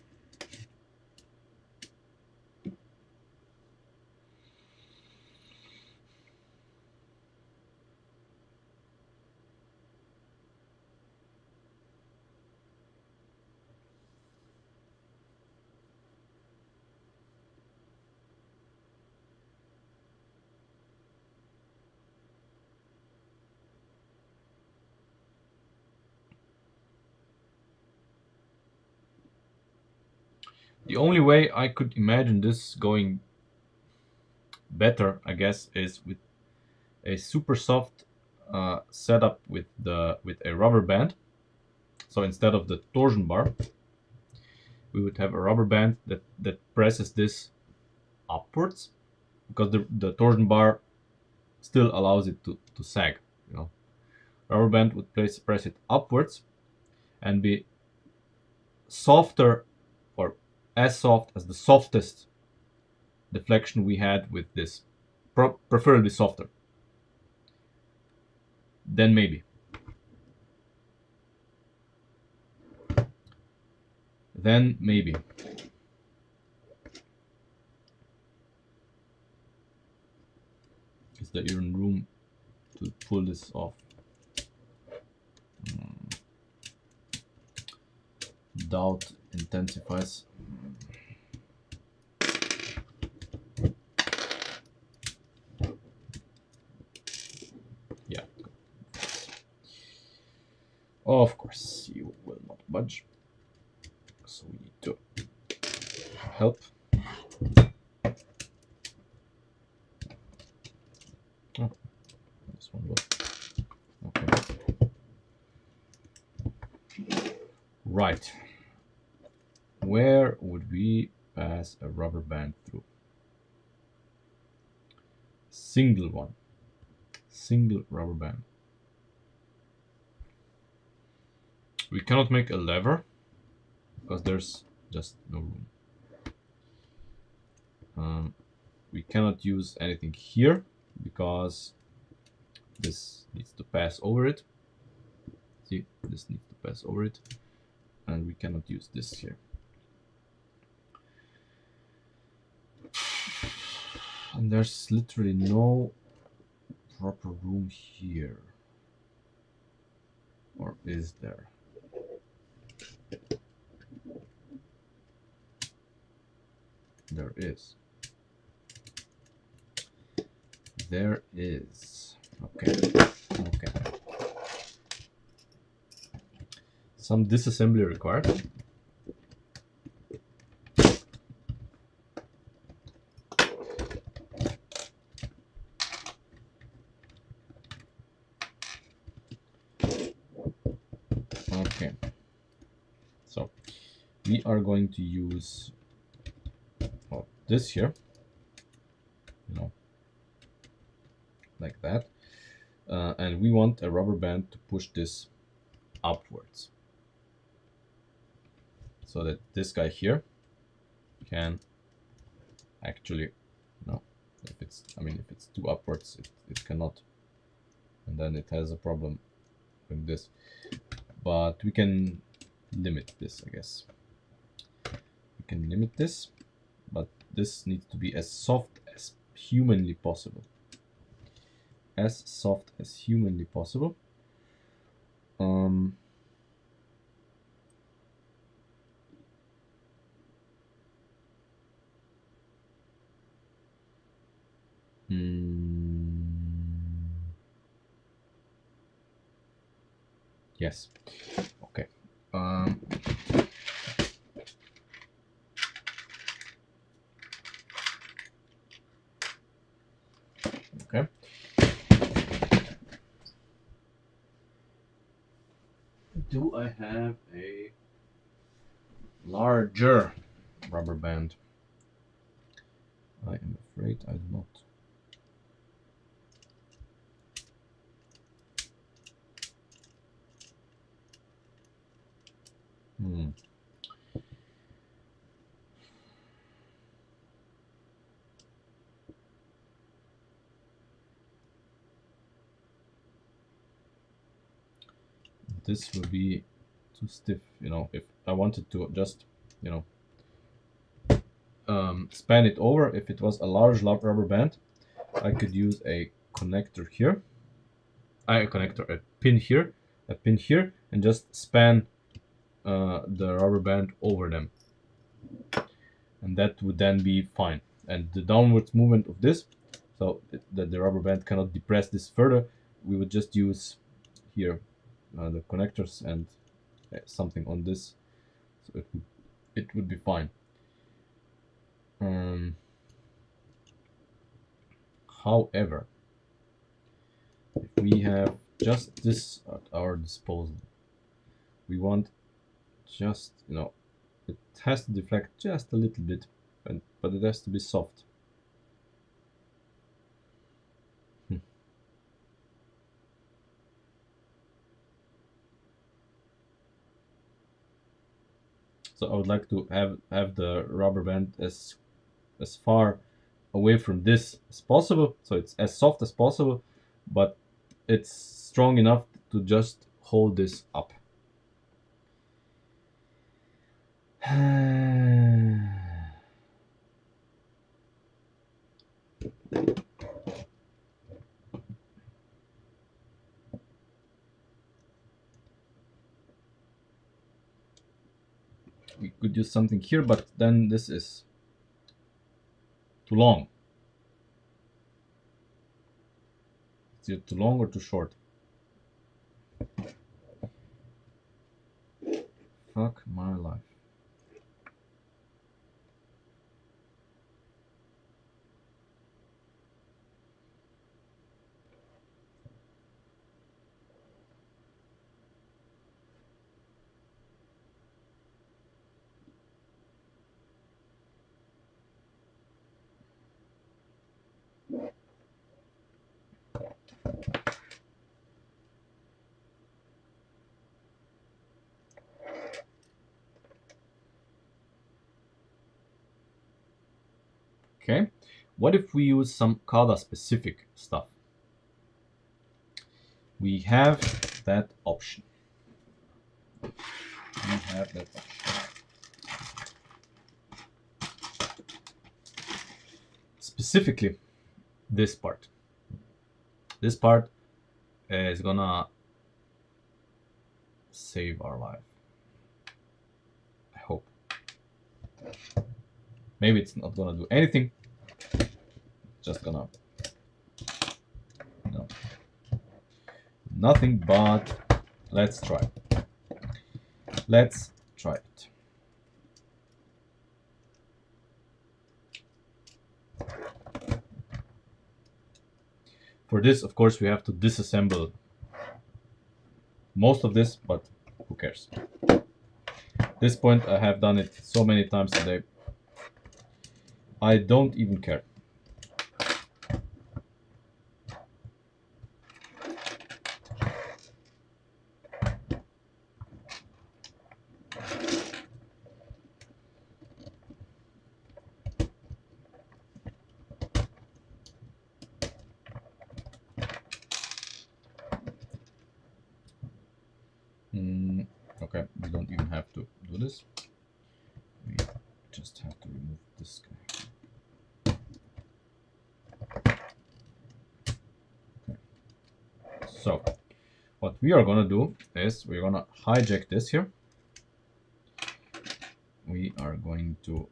The only way I could imagine this going better, I guess, is with a super soft setup with a rubber band. So instead of the torsion bar, we would have a rubber band that presses this upwards, because the torsion bar still allows it to sag. You know, rubber band would press it upwards and be softer, or as soft as the softest deflection we had with this, preferably softer. Then maybe. Then maybe. Is there even room to pull this off? Doubt intensifies. Yeah. Of course, you will not budge. So we need to help. Oh, this one will. Okay. Right. Where would we pass a rubber band through? Single one. Single rubber band. We cannot make a lever because there's just no room. We cannot use anything here because this needs to pass over it. See, this needs to pass over it, and we cannot use this here. And there's literally no proper room here. Or is there? There is. There is. Okay. Okay. Some disassembly required. Okay. So we are going to use this here, you know, like that, and we want a rubber band to push this upwards, so that this guy here can actually, no, if it's, I mean, if it's too upwards, it cannot, and then it has a problem with this. But we can limit this, I guess. We can limit this, but this needs to be as soft as humanly possible. As soft as humanly possible. Yes. Okay. Okay. Do I have a larger rubber band? I am afraid I do not. This will be too stiff, you know. If I wanted to just, you know, span it over, if it was a large rubber band, I could use a connector here, a pin here, and just span the rubber band over them, and that would then be fine. And the downwards movement of this, so that the rubber band cannot depress this further, we would just use here the connectors and something on this, so it would be fine. However, if we have just this at our disposal, we want just, you know, it has to deflect just a little bit, but it has to be soft. So I would like to have the rubber band as far away from this as possible, so it's as soft as possible, but it's strong enough to just hold this up. We could use something here, but then this is too long. Is it too long or too short? Fuck my life. Okay, what if we use some CADA specific stuff? We have that option. Specifically, this part. This part is gonna save our life. I hope. Maybe it's not gonna do anything. Just gonna, no, nothing, but let's try. Let's try it. For this, of course, we have to disassemble most of this, but who cares? At this point, I have done it so many times today. I don't even care. Okay, we don't even have to do this. We just have to remove this guy. So what we are gonna do is we're gonna hijack this here. We are going to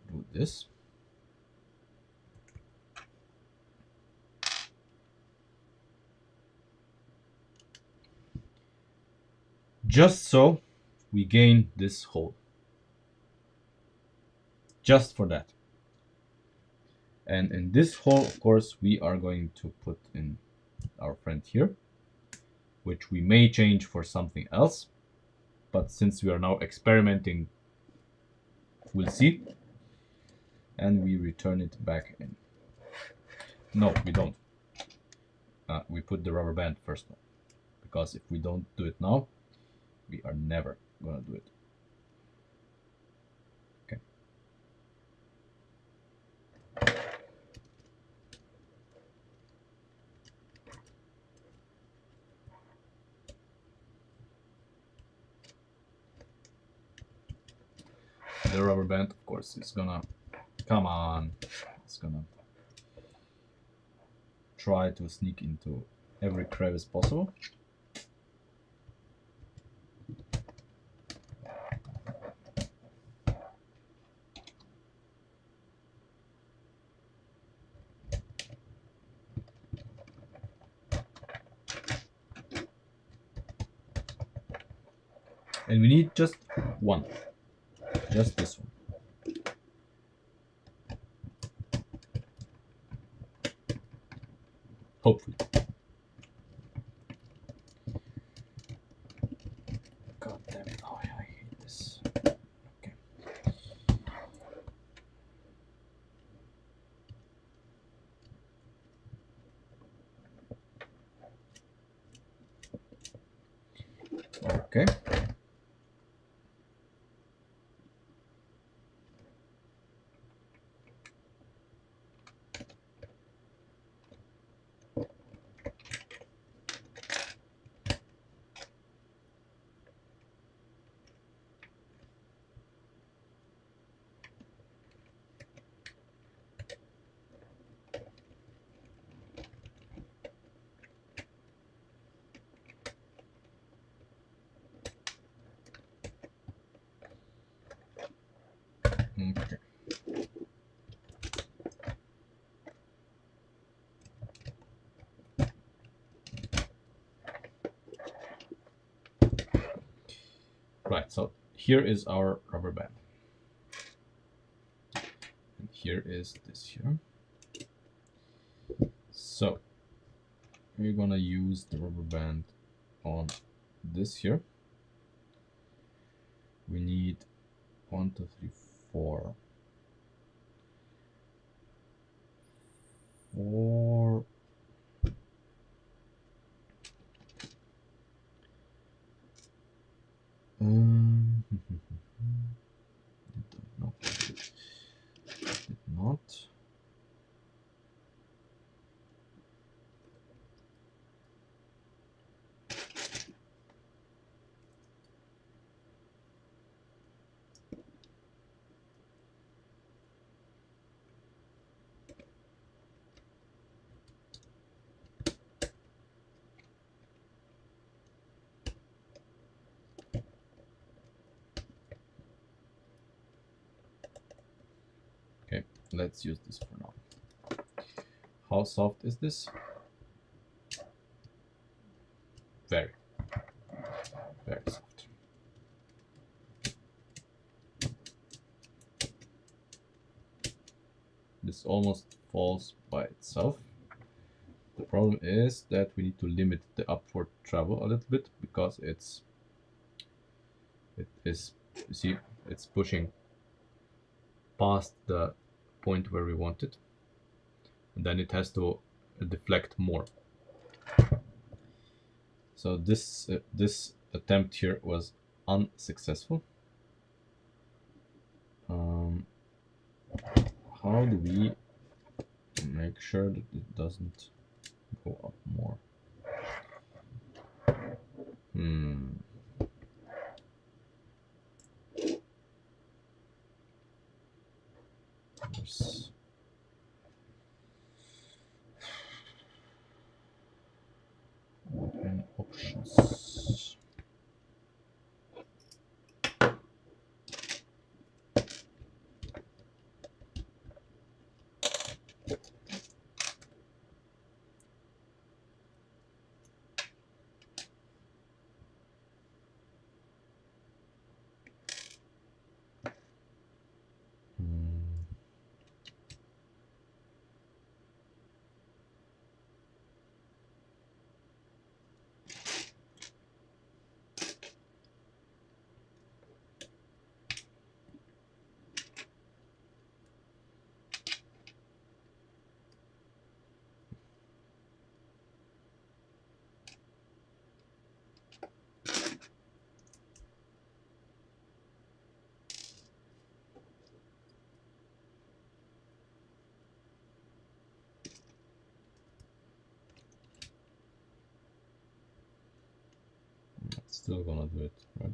do this. Just so we gain this hole. Just for that. And in this hole, of course, we are going to put in our friend here, which we may change for something else. But since we are now experimenting, we'll see. And we return it back in. No, we don't. We put the rubber band first, because if we don't do it now, we are never gonna do it. Okay. The rubber band, of course, is gonna, come on, it's gonna try to sneak into every crevice possible. And we need just one, just this one. Hopefully. God damn it, oh, I hate this. Okay. Okay. Okay. Right, so here is our rubber band. And here is this here. So we're gonna use the rubber band on this here. We need 1, 2, 3, 4. 4. No, did not. Okay, let's use this for now. How soft is this? Very, very soft. This almost falls by itself. The problem is that we need to limit the upward travel a little bit, because it is, you see, it's pushing past the point where we want it, and then it has to deflect more. So this attempt here was unsuccessful. How do we make sure that it doesn't go up more? There's, directions. It's still gonna do it, right?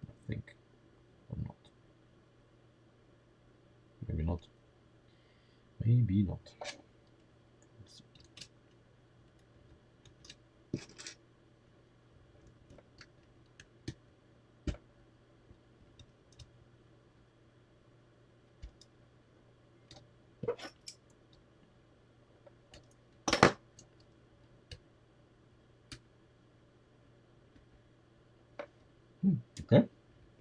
I think. Or not. Maybe not. Maybe not. Let's see. Okay.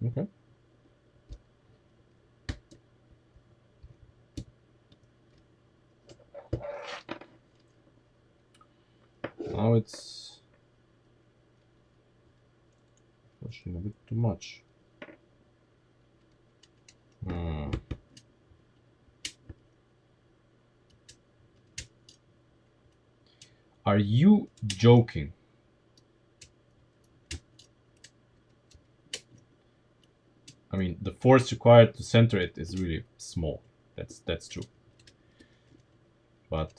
Okay. Now it's pushing a bit too much. Are you joking? I mean, the force required to center it is really small. That's true. But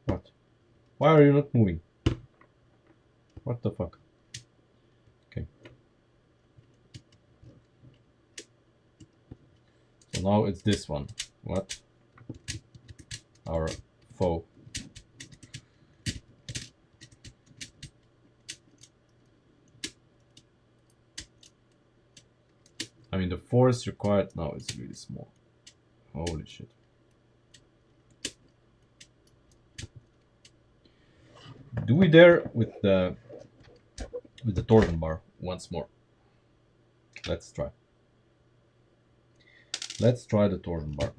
what? Why are you not moving? What the fuck? Okay. So now it's this one. What? Our foe. I mean, the force required now is really small. Holy shit. Do we dare with the torsion bar once more? Let's try. Let's try the torsion bar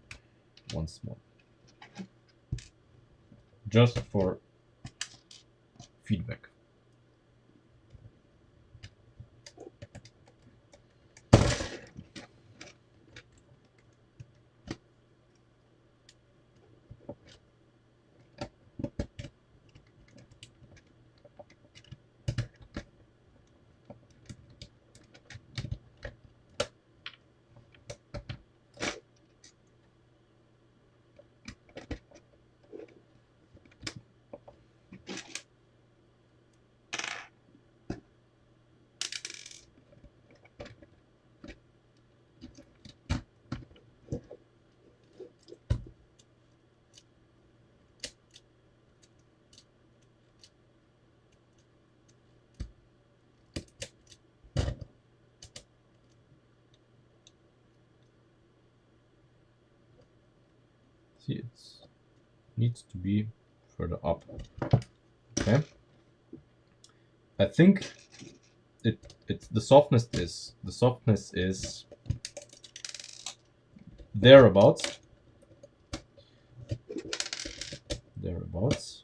once more. Just for feedback. See, it needs to be further up. Okay. I think it's the softness is thereabouts. Thereabouts.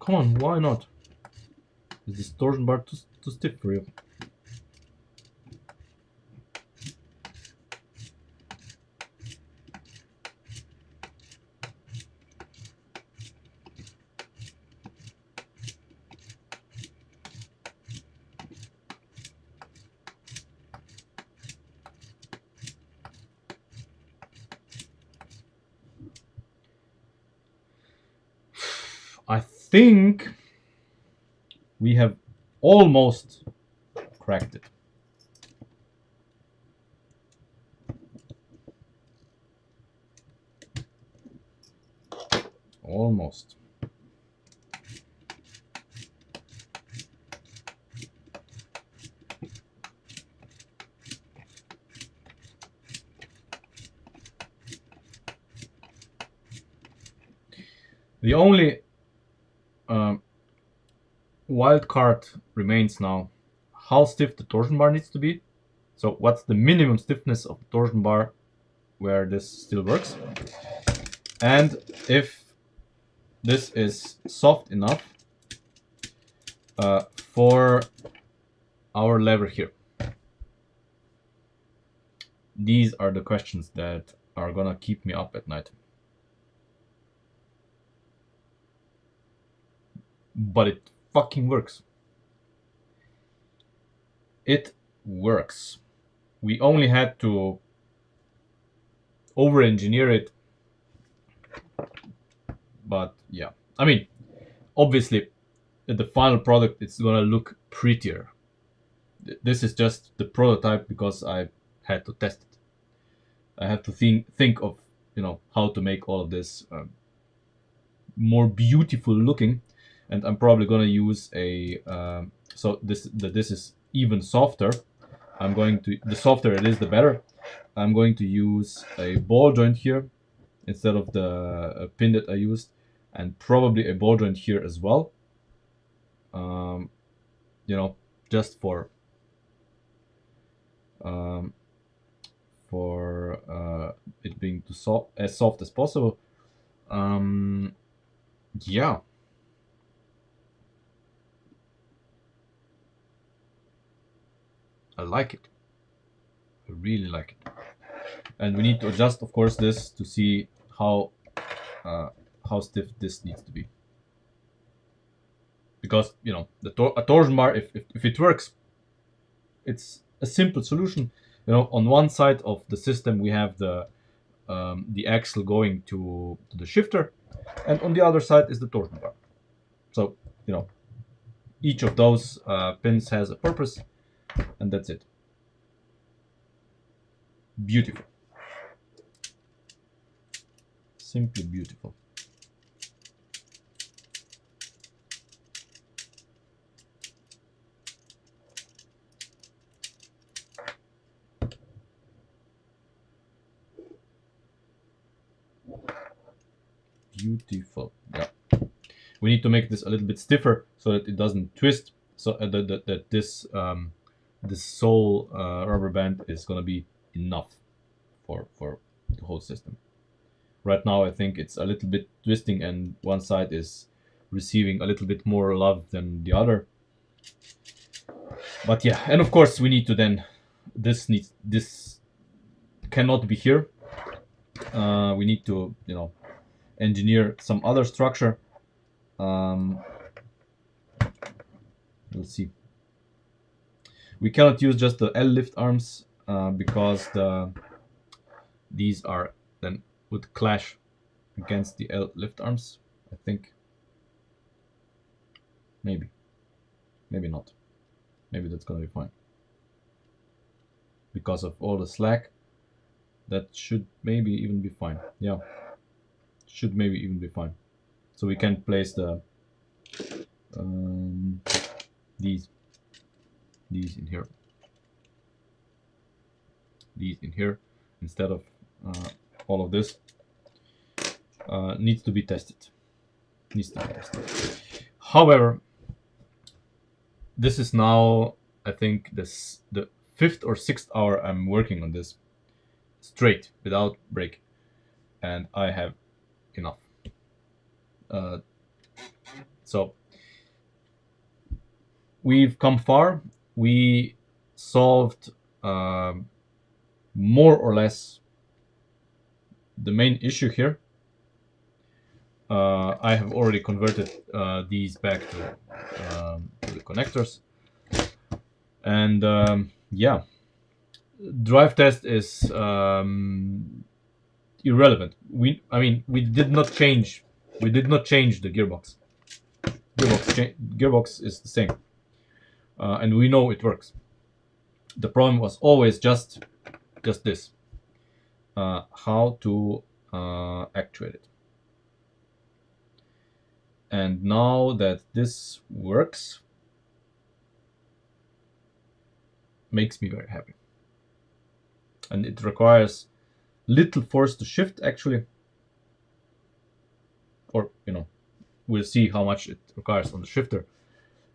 Come on, why not? Is this torsion bar too stiff for you? I think we have almost cracked it. Almost. The only wild card remains now how stiff the torsion bar needs to be. So what's the minimum stiffness of the torsion bar where this still works? And if this is soft enough for our lever here. These are the questions that are gonna keep me up at night. But it fucking works. It works. We only had to over-engineer it. But yeah, I mean, obviously, the final product it's gonna look prettier. This is just the prototype because I had to test it. I have to think of how to make all of this more beautiful looking, and I'm probably gonna use a so this is even softer. I'm going to the softer it is, the better. I'm going to use a ball joint here instead of the pin that I used, and probably a ball joint here as well. Just for it being as soft as possible. Yeah. I like it. I really like it. And we need to adjust, of course, this to see how stiff this needs to be. Because a torsion bar, if it works, it's a simple solution. On one side of the system we have the axle going to the shifter, and on the other side is the torsion bar. So each of those pins has a purpose, and that's it. Beautiful. Simply beautiful. Beautiful. Yeah. We need to make this a little bit stiffer so that it doesn't twist. So that this sole rubber band is gonna be enough for the whole system. Right now, I think it's a little bit twisting, and one side is receiving a little bit more love than the other. But yeah, and of course we need to then this cannot be here. We need to engineer some other structure. We'll see. We cannot use just the L lift arms because these are then would clash against the L lift arms, I think. Maybe not. Maybe that's gonna be fine. Because of all the slack, that should maybe even be fine. Yeah, should maybe even be fine. So we can place the these in here. These in here instead of all of this. Needs to be tested. However, this is now, I think, the 5th or 6th hour I'm working on this straight without break, and I have enough. So we've come far. We solved more or less the main issue here. I have already converted these back to the connectors, and yeah, drive test is irrelevant. We did not change. We did not change the gearbox. Gearbox is the same, and we know it works. The problem was always just this: how to actuate it. And now that this works, makes me very happy. And it requires little force to shift, actually. Or, we'll see how much it requires on the shifter.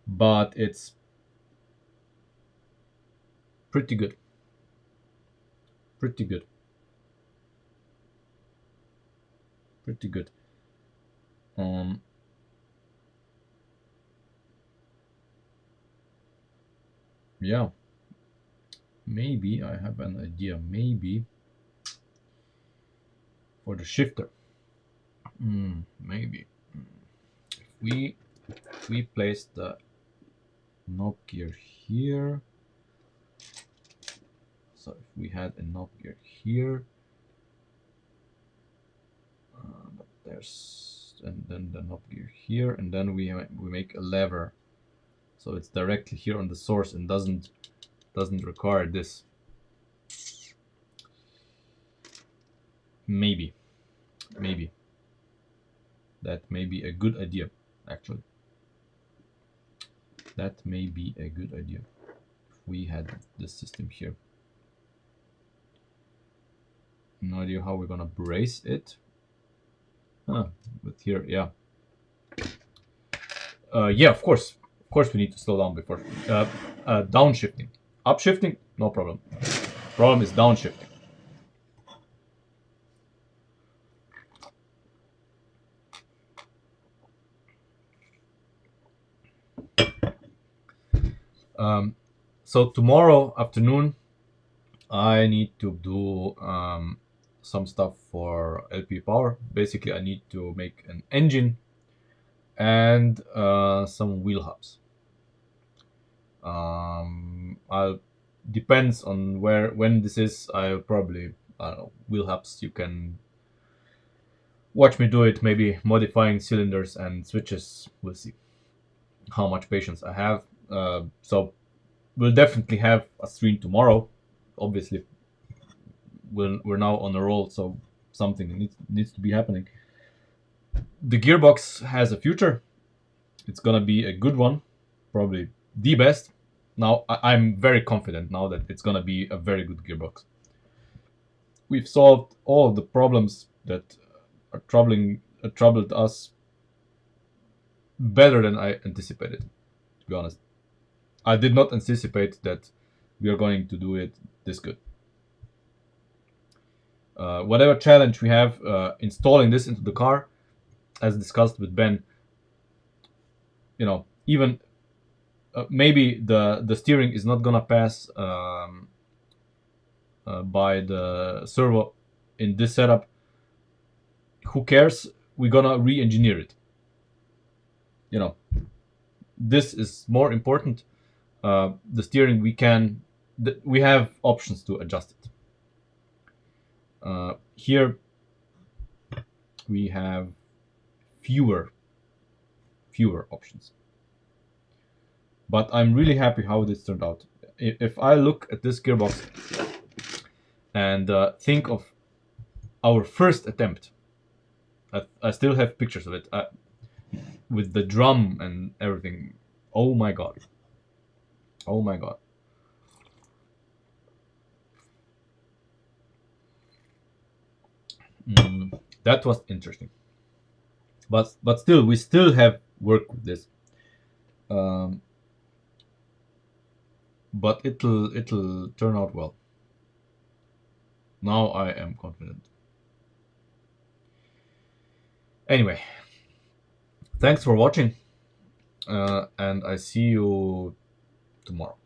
But it's pretty good. Pretty good. Pretty good. Yeah. Maybe I have an idea. Maybe for the shifter. Maybe. If we place the knob gear here. So if we had a knob gear here, but there's, and then the knob gear here, and then we make a lever, so it's directly here on the source and doesn't require this. Maybe that may be a good idea. Actually, that may be a good idea if we had this system here. No idea how we're gonna brace it. But here, yeah. Yeah, of course we need to slow down before downshifting. Upshifting, no problem. Problem is downshifting. So tomorrow afternoon, I need to do some stuff for LP Power. Basically, I need to make an engine and some wheel hubs. I'll depends on when this is. I'll probably, I don't know, wheel hubs. You can watch me do it. Maybe modifying cylinders and switches. We'll see how much patience I have. So we'll definitely have a stream tomorrow. Obviously, we're now on a roll, so something needs to be happening. The gearbox has a future. It's gonna be a good one, probably the best. Now I'm very confident now that it's gonna be a very good gearbox. We've solved all of the problems that are troubled us better than I anticipated. To be honest, I did not anticipate that we are going to do it this good. Whatever challenge we have installing this into the car, as discussed with Ben, even maybe the steering is not gonna pass by the servo in this setup. Who cares? We're gonna re-engineer it. This is more important. The steering, we have options to adjust it. Here we have fewer options, but I'm really happy how this turned out. If I look at this gearbox and think of our first attempt, I still have pictures of it with the drum and everything. Oh my god. That was interesting, but still, we still have work with this. But it'll turn out well. Now I am confident. Anyway, thanks for watching. and I see you tomorrow.